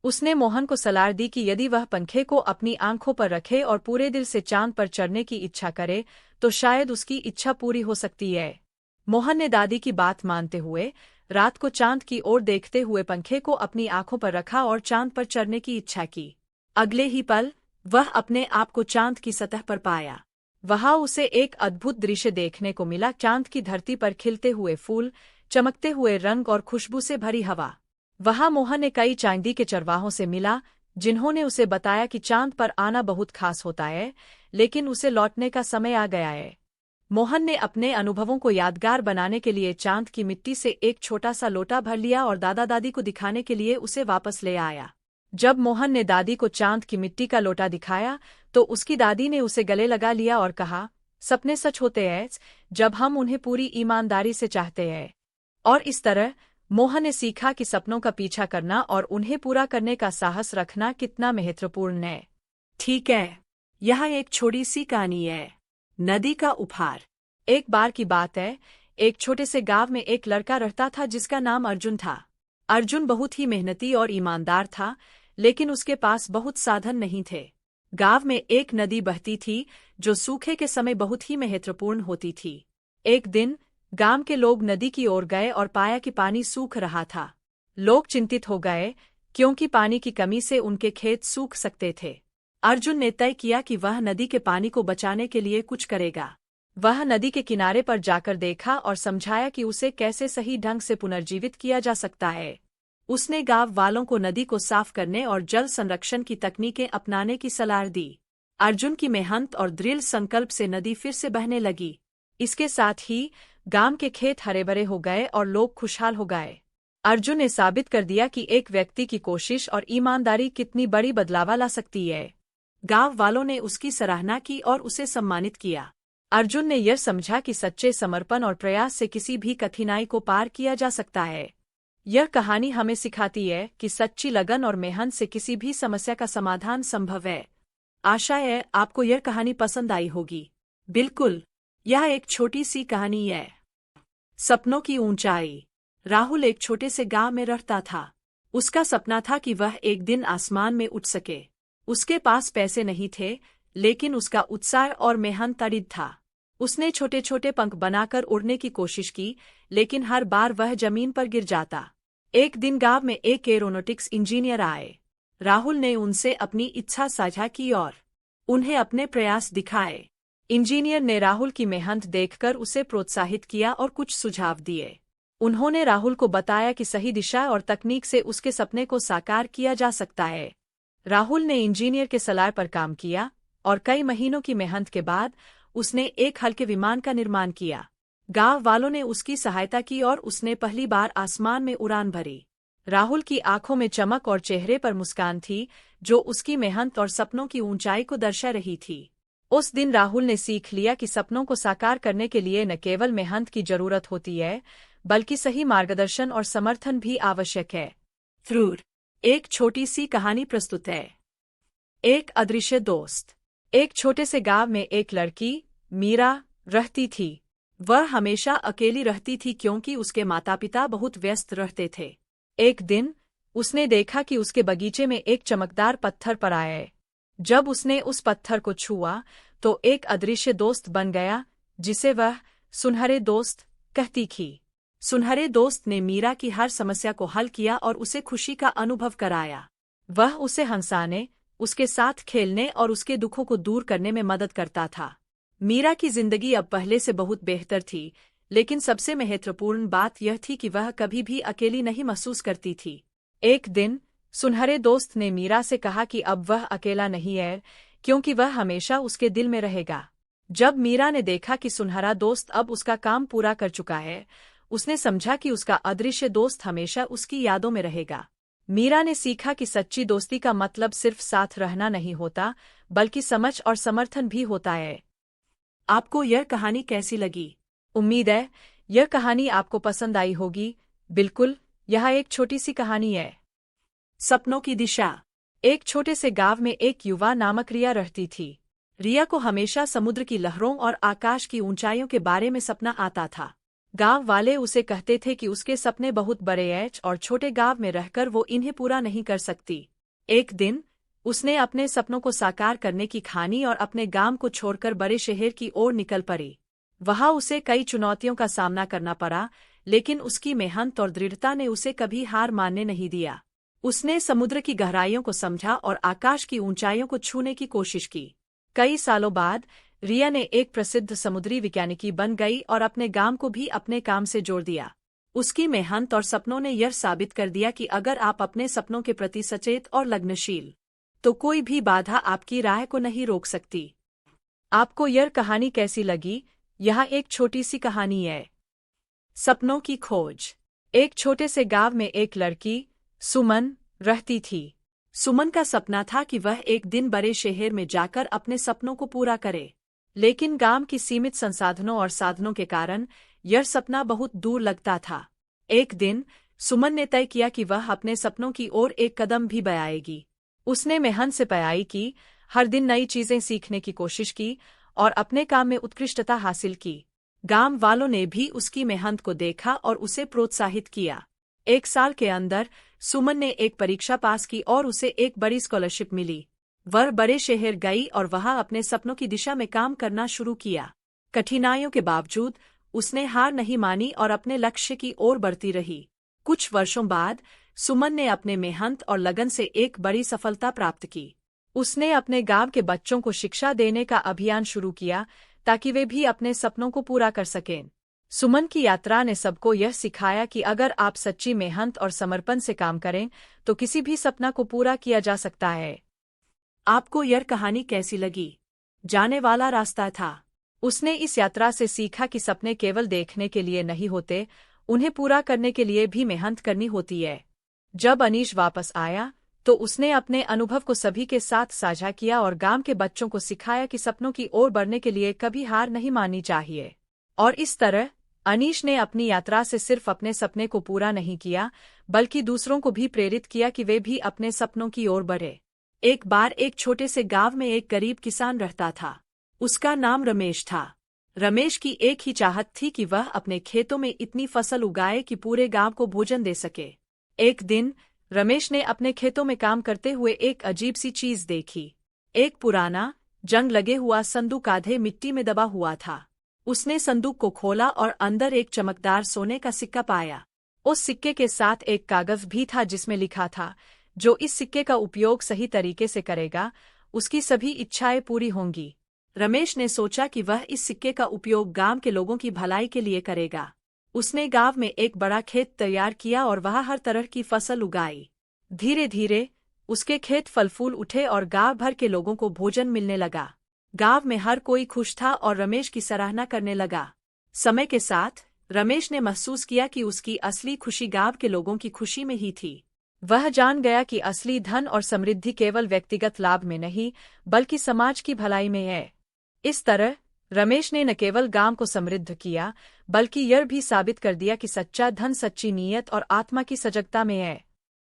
Speaker 2: उसने मोहन को सलाह दी कि यदि वह पंखे को अपनी आंखों पर रखे और पूरे दिल से चांद पर चढ़ने की इच्छा करे, तो शायद उसकी इच्छा पूरी हो सकती है। मोहन ने दादी की बात मानते हुए रात को चांद की ओर देखते हुए पंखे को अपनी आंखों पर रखा और चांद पर चढ़ने की इच्छा की। अगले ही पल वह अपने आप को चांद की सतह पर पाया। वहां उसे एक अद्भुत दृश्य देखने को मिला, चांद की धरती पर खिलते हुए फूल, चमकते हुए रंग और खुशबू से भरी हवा। वहां मोहन ने कई चांदी के चरवाहों से मिला, जिन्होंने उसे बताया कि चांद पर आना बहुत खास होता है, लेकिन उसे लौटने का समय आ गया है। मोहन ने अपने अनुभवों को यादगार बनाने के लिए चांद की मिट्टी से एक छोटा सा लोटा भर लिया और दादा दादी को दिखाने के लिए उसे वापस ले आया। जब मोहन ने दादी को चांद की मिट्टी का लोटा दिखाया तो उसकी दादी ने उसे गले लगा लिया और कहा, सपने सच होते हैं जब हम उन्हें पूरी ईमानदारी से चाहते हैं। और इस तरह मोहन ने सीखा कि सपनों का पीछा करना और उन्हें पूरा करने का साहस रखना कितना महत्वपूर्ण है।
Speaker 1: ठीक है, यह एक छोटी सी कहानी है। नदी का उपहार। एक बार की बात है, एक छोटे से गांव में एक लड़का रहता था जिसका नाम अर्जुन था। अर्जुन बहुत ही मेहनती और ईमानदार था, लेकिन उसके पास बहुत साधन नहीं थे। गांव में एक नदी बहती थी जो सूखे के समय बहुत ही महत्वपूर्ण होती थी। एक दिन गांव के लोग नदी की ओर गए और पाया कि पानी सूख रहा था। लोग चिंतित हो गए क्योंकि पानी की कमी से उनके खेत सूख सकते थे। अर्जुन ने तय किया कि वह नदी के पानी को बचाने के लिए कुछ करेगा। वह नदी के किनारे पर जाकर देखा और समझाया कि उसे कैसे सही ढंग से पुनर्जीवित किया जा सकता है। उसने गांव वालों को नदी को साफ करने और जल संरक्षण की तकनीकें अपनाने की सलाह दी। अर्जुन की मेहनत और दृढ़ संकल्प से नदी फिर से बहने लगी। इसके साथ ही गांव के खेत हरे भरे हो गए और लोग खुशहाल हो गए। अर्जुन ने साबित कर दिया कि एक व्यक्ति की कोशिश और ईमानदारी कितनी बड़ी बदलाव ला सकती है। गांव वालों ने उसकी सराहना की और उसे सम्मानित किया। अर्जुन ने यह समझा कि सच्चे समर्पण और प्रयास से किसी भी कठिनाई को पार किया जा सकता है। यह कहानी हमें सिखाती है कि सच्ची लगन और मेहनत से किसी भी समस्या का समाधान संभव है। आशा है आपको यह कहानी पसंद आई होगी।
Speaker 2: बिल्कुल, यह एक छोटी सी कहानी है।
Speaker 1: सपनों की ऊंचाई।
Speaker 2: राहुल एक छोटे से गांव में रहता था। उसका सपना था कि वह एक दिन आसमान में उठ सके। उसके पास पैसे नहीं थे, लेकिन उसका उत्साह और मेहनत अडिग था। उसने छोटे छोटे पंख बनाकर उड़ने की कोशिश की, लेकिन हर बार वह जमीन पर गिर जाता। एक दिन गांव में एक एरोनॉटिक्स इंजीनियर आए। राहुल ने उनसे अपनी इच्छा साझा की और उन्हें अपने प्रयास दिखाए। इंजीनियर ने राहुल की मेहनत देखकर उसे प्रोत्साहित किया और कुछ सुझाव दिए। उन्होंने राहुल को बताया कि सही दिशा और तकनीक से उसके सपने को साकार किया जा सकता है। राहुल ने इंजीनियर के सलाह पर काम किया और कई महीनों की मेहनत के बाद उसने एक हल्के विमान का निर्माण किया। गांव वालों ने उसकी सहायता की और उसने पहली बार आसमान में उड़ान भरी। राहुल की आंखों में चमक और चेहरे पर मुस्कान थी, जो उसकी मेहनत और सपनों की ऊंचाई को दर्शा रही थी। उस दिन राहुल ने सीख लिया कि सपनों को साकार करने के लिए न केवल मेहनत की जरूरत होती है, बल्कि सही मार्गदर्शन और समर्थन भी आवश्यक है। जरूर, एक छोटी सी कहानी प्रस्तुत है।
Speaker 1: एक अदृश्य दोस्त। एक छोटे से गांव में एक लड़की, मीरा, रहती थी। वह हमेशा अकेली रहती थी क्योंकि उसके माता पिता बहुत व्यस्त रहते थे। एक दिन उसने देखा कि उसके बगीचे में एक चमकदार पत्थर पड़ा है। जब उसने उस पत्थर को छुआ तो एक अदृश्य दोस्त बन गया, जिसे वह सुनहरे दोस्त कहती थी। सुनहरे दोस्त ने मीरा की हर समस्या को हल किया और उसे खुशी का अनुभव कराया। वह उसे हंसाने, उसके साथ खेलने और उसके दुखों को दूर करने में मदद करता था। मीरा की जिंदगी अब पहले से बहुत बेहतर थी, लेकिन सबसे महत्वपूर्ण बात यह थी कि वह कभी भी अकेली नहीं महसूस करती थी। एक दिन सुनहरे दोस्त ने मीरा से कहा कि अब वह अकेला नहीं है, क्योंकि वह हमेशा उसके दिल में रहेगा। जब मीरा ने देखा कि सुनहरा दोस्त अब उसका काम पूरा कर चुका है, उसने समझा कि उसका अदृश्य दोस्त हमेशा उसकी यादों में रहेगा। मीरा ने सीखा कि सच्ची दोस्ती का मतलब सिर्फ साथ रहना नहीं होता, बल्कि समझ और समर्थन भी होता है।
Speaker 2: आपको यह कहानी कैसी लगी?
Speaker 1: उम्मीद है यह कहानी आपको पसंद आई होगी। बिल्कुल, यह एक छोटी सी कहानी है।
Speaker 2: सपनों की दिशा।
Speaker 1: एक छोटे से गांव में एक युवा नामक रिया रहती थी। रिया को हमेशा समुद्र की लहरों और आकाश की ऊंचाइयों के बारे में सपना आता था। गांव वाले उसे कहते थे कि उसके सपने बहुत बड़े हैं और छोटे गांव में रहकर वो इन्हें पूरा नहीं कर सकती। एक दिन उसने अपने सपनों को साकार करने की ठानी और अपने गांव को छोड़कर बड़े शहर की ओर निकल पड़ी। वहां उसे कई चुनौतियों का सामना करना पड़ा, लेकिन उसकी मेहनत और दृढ़ता ने उसे कभी हार मानने नहीं दिया।
Speaker 2: उसने समुद्र की गहराइयों को समझा और आकाश की ऊंचाइयों को छूने की कोशिश की। कई सालों बाद रिया ने एक प्रसिद्ध समुद्री वैज्ञानिकी बन गई और अपने गांव को भी अपने काम से जोड़ दिया। उसकी मेहनत और सपनों ने यह साबित कर दिया कि अगर आप अपने सपनों के प्रति सचेत और लगनशील, तो कोई भी बाधा आपकी राह को नहीं रोक सकती। आपको यह कहानी कैसी लगी? यह एक छोटी सी कहानी है, सपनों की खोज। एक छोटे से गांव में एक लड़की, सुमन, रहती थी। सुमन का सपना था कि वह एक दिन बड़े शहर में जाकर अपने सपनों को पूरा करे, लेकिन गांव की सीमित संसाधनों और साधनों के कारण यह सपना बहुत दूर लगता था। एक दिन सुमन ने तय किया कि वह अपने सपनों की ओर एक कदम भी बढ़ाएगी। उसने मेहनत से पढ़ाई की, हर दिन नई चीजें सीखने की कोशिश की और अपने काम में उत्कृष्टता हासिल की। गांव वालों ने भी उसकी मेहनत को देखा और उसे प्रोत्साहित किया। एक साल के अंदर सुमन ने एक परीक्षा पास की और उसे एक बड़ी स्कॉलरशिप मिली। वह बड़े शहर गई और वहां अपने सपनों की दिशा में काम करना शुरू किया। कठिनाइयों के बावजूद उसने हार नहीं मानी और अपने लक्ष्य की ओर बढ़ती रही। कुछ वर्षों बाद सुमन ने अपने मेहनत और लगन से एक बड़ी सफलता प्राप्त की। उसने अपने गांव के बच्चों को शिक्षा देने का अभियान शुरू किया ताकि वे भी अपने सपनों को पूरा कर सकें। सुमन की यात्रा ने सबको यह सिखाया कि अगर आप सच्ची मेहनत और समर्पण से काम करें तो किसी भी सपना को पूरा किया जा सकता है। आपको यह कहानी कैसी लगी? जाने वाला रास्ता था। उसने इस यात्रा से सीखा कि सपने केवल देखने के लिए नहीं होते, उन्हें पूरा करने के लिए भी मेहनत करनी होती है। जब अनीश वापस आया तो उसने अपने अनुभव को सभी के साथ साझा किया और गांव के बच्चों को सिखाया कि सपनों की ओर बढ़ने के लिए कभी हार नहीं माननी चाहिए। और इस तरह अनीश ने अपनी यात्रा से सिर्फ अपने सपने को पूरा नहीं किया, बल्कि दूसरों को भी प्रेरित किया कि वे भी अपने सपनों की ओर बढ़े। एक बार एक छोटे से गांव में एक गरीब किसान रहता था। उसका नाम रमेश था। रमेश की एक ही चाहत थी कि वह अपने खेतों में इतनी फसल उगाए कि पूरे गांव को भोजन दे सके। एक दिन रमेश ने अपने खेतों में काम करते हुए एक अजीब सी चीज देखी। एक पुराना, जंग लगे हुआ संदूक आधे मिट्टी में दबा हुआ था। उसने संदूक को खोला और अंदर एक चमकदार सोने का सिक्का पाया। उस सिक्के के साथ एक कागज भी था जिसमें लिखा था, जो इस सिक्के का उपयोग सही तरीके से करेगा, उसकी सभी इच्छाएं पूरी होंगी। रमेश ने सोचा कि वह इस सिक्के का उपयोग गांव के लोगों की भलाई के लिए करेगा। उसने गांव में एक बड़ा खेत तैयार किया और वहां हर तरह की फसल उगाई। धीरे धीरे उसके खेत फल फूल उठे और गांव भर के लोगों को भोजन मिलने लगा। गांव में हर कोई खुश था और रमेश की सराहना करने लगा। समय के साथ रमेश ने महसूस किया कि उसकी असली खुशी गांव के लोगों की खुशी में ही थी। वह जान गया कि असली धन और समृद्धि केवल व्यक्तिगत लाभ में नहीं, बल्कि समाज की भलाई में है। इस तरह रमेश ने न केवल गांव को समृद्ध किया, बल्कि यह भी साबित कर दिया कि सच्चा धन सच्ची नीयत और आत्मा की सजगता में है।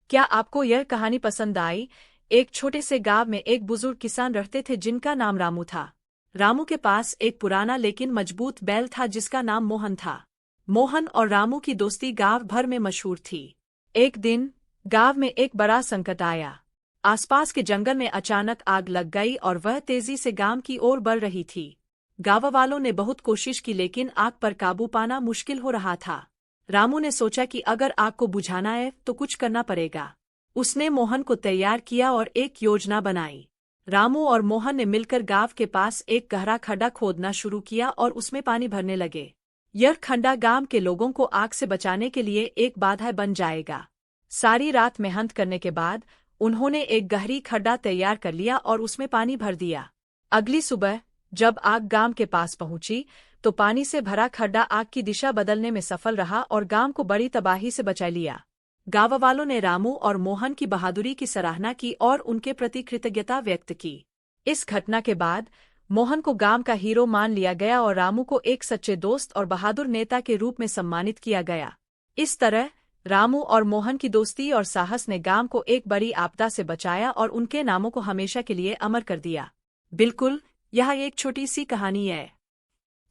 Speaker 2: क्या आपको यह कहानी पसंद आई? एक छोटे से गांव में एक बुजुर्ग किसान रहते थे जिनका नाम रामू था। रामू के पास एक पुराना लेकिन मजबूत बैल था जिसका नाम मोहन था। मोहन और रामू की दोस्ती गांव भर में मशहूर थी। एक दिन गांव में एक बड़ा संकट आया। आसपास के जंगल में अचानक आग लग गई और वह तेजी से गांव की ओर बढ़ रही थी। गांव वालों ने बहुत कोशिश की लेकिन आग पर काबू पाना मुश्किल हो रहा था। रामू ने सोचा कि अगर आग को बुझाना है तो कुछ करना पड़ेगा। उसने मोहन को तैयार किया और एक योजना बनाई। रामू और मोहन ने मिलकर गांव के पास एक गहरा खड्डा खोदना शुरू किया और उसमें पानी भरने लगे। यह खड्डा गांव के लोगों को आग से बचाने के लिए एक बाधा बन जाएगा। सारी रात मेहनत करने के बाद उन्होंने एक गहरी खड्डा तैयार कर लिया और उसमें पानी भर दिया। अगली सुबह जब आग गांव के पास पहुंची तो पानी से भरा खड्डा आग की दिशा बदलने में सफल रहा और गांव को बड़ी तबाही से बचा लिया। गांव वालों ने रामू और मोहन की बहादुरी की सराहना की और उनके प्रति कृतज्ञता व्यक्त की। इस घटना के बाद मोहन को गांव का हीरो मान लिया गया और रामू को एक सच्चे दोस्त और बहादुर नेता के रूप में सम्मानित किया गया। इस तरह रामू और मोहन की दोस्ती और साहस ने गांव को एक बड़ी आपदा से बचाया और उनके नामों को हमेशा के लिए अमर कर दिया। बिल्कुल, यह एक छोटी सी कहानी है।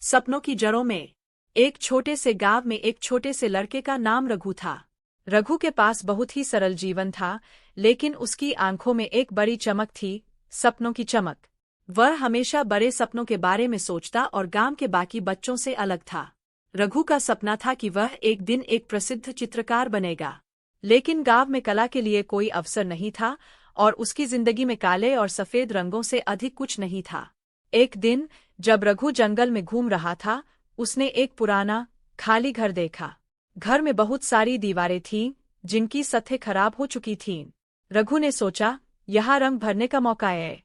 Speaker 2: सपनों की जड़ों में। एक छोटे से गांव में एक छोटे से लड़के का नाम रघु था। रघु के पास बहुत ही सरल जीवन था, लेकिन उसकी आंखों में एक बड़ी चमक थी, सपनों की चमक। वह हमेशा बड़े सपनों के बारे में सोचता और गांव के बाकी बच्चों से अलग था। रघु का सपना था कि वह एक दिन एक प्रसिद्ध चित्रकार बनेगा।
Speaker 1: लेकिन गांव में कला के लिए कोई अवसर नहीं था और उसकी जिंदगी में काले और सफेद रंगों से अधिक कुछ नहीं था। एक दिन जब रघु जंगल में घूम रहा था, उसने एक पुराना खाली घर देखा। घर में बहुत सारी दीवारें थीं, जिनकी सतहें खराब हो चुकी थीं। रघु ने सोचा, यहाँ रंग भरने का मौका है।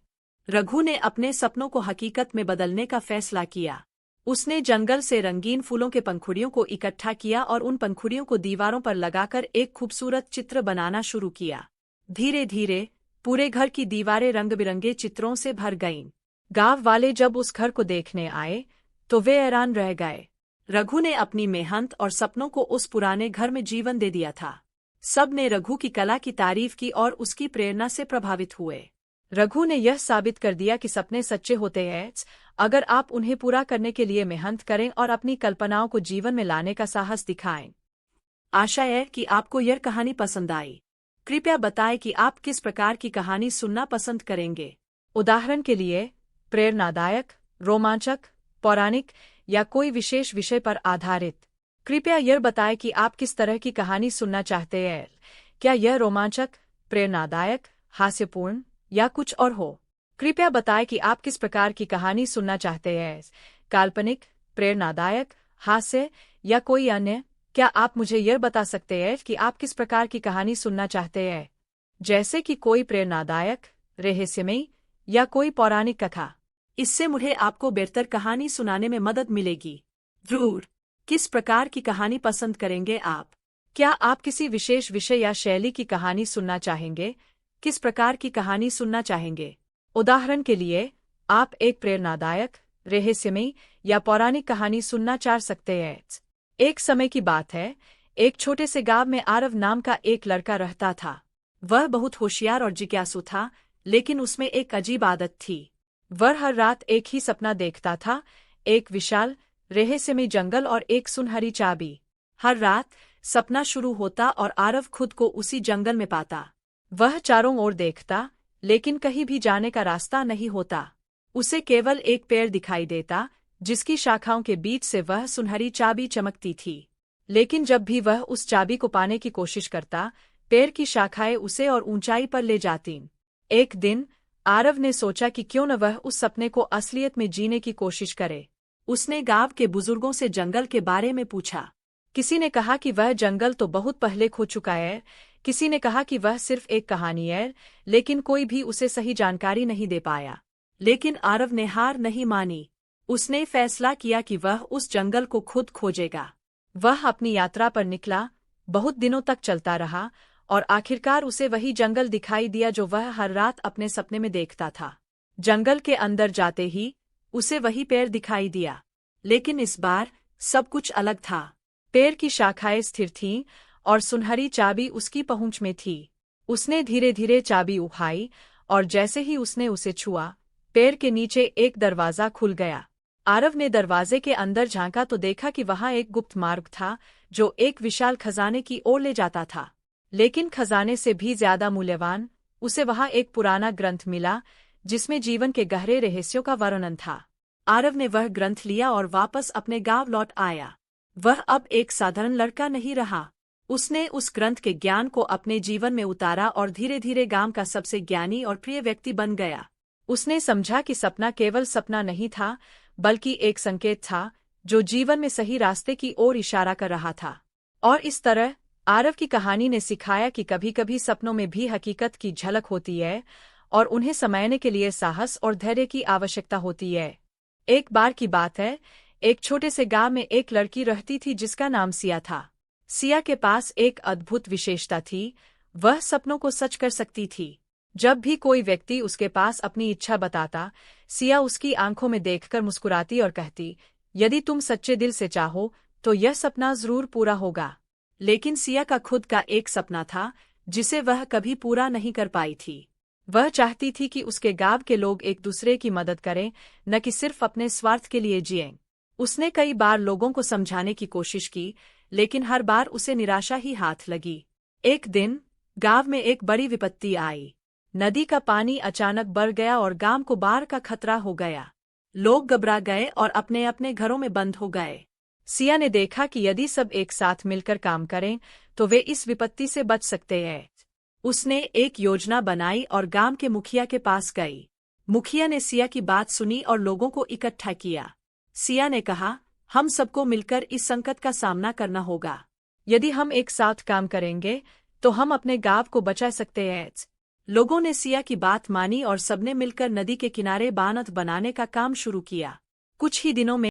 Speaker 2: रघु ने अपने सपनों को हकीकत में बदलने का फैसला किया। उसने जंगल से रंगीन फूलों के पंखुड़ियों को इकट्ठा किया और उन पंखुड़ियों को दीवारों पर लगाकर एक खूबसूरत चित्र बनाना शुरू किया। धीरे धीरे पूरे घर की दीवारें रंग बिरंगे चित्रों से भर गईं। गांव वाले जब उस घर को देखने आए तो वे हैरान रह गए। रघु ने अपनी मेहनत और सपनों को उस पुराने घर में जीवन दे दिया था। सब ने रघु की कला की तारीफ की और उसकी प्रेरणा से प्रभावित हुए।
Speaker 1: रघु ने यह साबित कर दिया कि सपने सच्चे होते हैं अगर आप उन्हें पूरा करने के लिए मेहनत करें और अपनी कल्पनाओं को जीवन में लाने का साहस दिखाएं।
Speaker 2: आशा है कि आपको यह कहानी पसंद आई। कृपया बताएं कि आप किस प्रकार की कहानी सुनना पसंद करेंगे।
Speaker 1: उदाहरण के लिए प्रेरणादायक, रोमांचक, पौराणिक या कोई विशेष विषय पर आधारित। कृपया यह बताएं कि आप किस तरह की कहानी सुनना चाहते हैं। क्या यह रोमांचक, प्रेरणादायक, हास्यपूर्ण या कुछ और हो? कृपया बताएं कि आप किस प्रकार की कहानी सुनना चाहते हैं, काल्पनिक, प्रेरणादायक, हास्य या कोई अन्य। क्या आप मुझे यह बता सकते हैं कि आप किस प्रकार की कहानी सुनना चाहते हैं, जैसे कि कोई प्रेरणादायक, रहस्यमयी या कोई पौराणिक कथा?
Speaker 2: इससे मुझे आपको बेहतर कहानी सुनाने में मदद मिलेगी। जरूर। किस प्रकार की कहानी पसंद करेंगे आप?
Speaker 1: क्या आप किसी विशेष विषय या शैली की कहानी सुनना चाहेंगे? किस प्रकार की कहानी सुनना चाहेंगे? उदाहरण के लिए, आप एक प्रेरणादायक, रहस्यमयी या पौराणिक कहानी सुनना चाह सकते हैं। एक समय की बात है, एक छोटे से गांव में आरव नाम का एक लड़का रहता था। वह बहुत होशियार और जिज्ञासु था, लेकिन उसमें एक अजीब आदत थी। वह हर रात एक ही सपना देखता था, एक विशाल, रहस्यमयी जंगल और एक सुनहरी चाबी। हर रात सपना शुरू होता और आरव खुद को उसी जंगल में पाता। वह चारों ओर देखता, लेकिन कहीं भी जाने का रास्ता नहीं होता। उसे केवल एक पेड़ दिखाई देता, जिसकी शाखाओं के बीच से वह सुनहरी चाबी चमकती थी। लेकिन जब भी वह उस चाबी को पाने की कोशिश करता, पेड़ की शाखाएं उसे और ऊंचाई पर ले जातीं। एक दिन आरव ने सोचा कि क्यों न वह उस सपने को असलियत में जीने की कोशिश करे। उसने गांव के बुजुर्गों से जंगल के बारे में पूछा। किसी ने कहा कि वह जंगल तो बहुत पहले खो चुका है, किसी ने कहा कि वह सिर्फ एक कहानी है, लेकिन कोई भी उसे सही जानकारी नहीं दे पाया। लेकिन आरव ने हार नहीं मानी। उसने फैसला किया कि वह उस जंगल को खुद खोजेगा। वह अपनी यात्रा पर निकला, बहुत दिनों तक चलता रहा और आखिरकार उसे वही जंगल दिखाई दिया जो वह हर रात अपने सपने में देखता था। जंगल के अंदर जाते ही उसे वही पेड़ दिखाई दिया, लेकिन इस बार सब कुछ अलग था। पेड़ की शाखाएं स्थिर थीं और सुनहरी चाबी उसकी पहुंच में थी। उसने धीरे धीरे चाबी उठाई और जैसे ही उसने उसे छुआ, पेड़ के नीचे एक दरवाजा खुल गया। आरव ने दरवाजे के अंदर झांका तो देखा कि वहां एक गुप्त मार्ग था, जो एक विशाल खजाने की ओर ले जाता था। लेकिन खजाने से भी ज्यादा मूल्यवान उसे वहां एक पुराना ग्रंथ मिला, जिसमें जीवन के गहरे रहस्यों का वर्णन था। आरव ने वह ग्रंथ लिया और वापस अपने गांव लौट आया। वह अब एक साधारण लड़का नहीं रहा। उसने उस ग्रंथ के ज्ञान को अपने जीवन में उतारा और धीरे धीरे गांव का सबसे ज्ञानी और प्रिय व्यक्ति बन गया। उसने समझा कि सपना केवल सपना नहीं था, बल्कि एक संकेत था, जो जीवन में सही रास्ते की ओर इशारा कर रहा था। और इस तरह आरव की कहानी ने सिखाया कि कभी-कभी सपनों में भी हकीकत की झलक होती है और उन्हें समझने के लिए साहस और धैर्य की आवश्यकता होती है। एक बार की बात है, एक छोटे से गांव में एक लड़की रहती थी जिसका नाम सिया था। सिया के पास एक अद्भुत विशेषता थी, वह सपनों को सच कर सकती थी। जब भी कोई व्यक्ति उसके पास अपनी इच्छा बताता, सिया उसकी आंखों में देखकर मुस्कुराती और कहती, यदि तुम सच्चे दिल से चाहो तो यह सपना जरूर पूरा होगा। लेकिन सिया का खुद का एक सपना था, जिसे वह कभी पूरा नहीं कर पाई थी। वह चाहती थी कि उसके गांव के लोग एक दूसरे की मदद करें, न कि सिर्फ अपने स्वार्थ के लिए जिएं। उसने कई बार लोगों को समझाने की कोशिश की, लेकिन हर बार उसे निराशा ही हाथ लगी। एक दिन गांव में एक बड़ी विपत्ति आई। नदी का पानी अचानक बढ़ गया और गांव को बाढ़ का खतरा हो गया। लोग घबरा गए और अपने अपने घरों में बंद हो गए। सिया ने देखा कि यदि सब एक साथ मिलकर काम करें तो वे इस विपत्ति से बच सकते हैं।
Speaker 2: उसने एक योजना बनाई और गांव के मुखिया के पास गई। मुखिया ने सिया की बात सुनी और लोगों को इकट्ठा किया। सिया ने कहा, हम सबको मिलकर इस संकट का सामना करना होगा।
Speaker 1: यदि हम एक साथ काम करेंगे तो हम अपने गांव को बचा सकते हैं।
Speaker 2: लोगों ने सिया की बात मानी और सबने मिलकर नदी के किनारे बांध बनाने का काम शुरू किया। कुछ ही दिनों में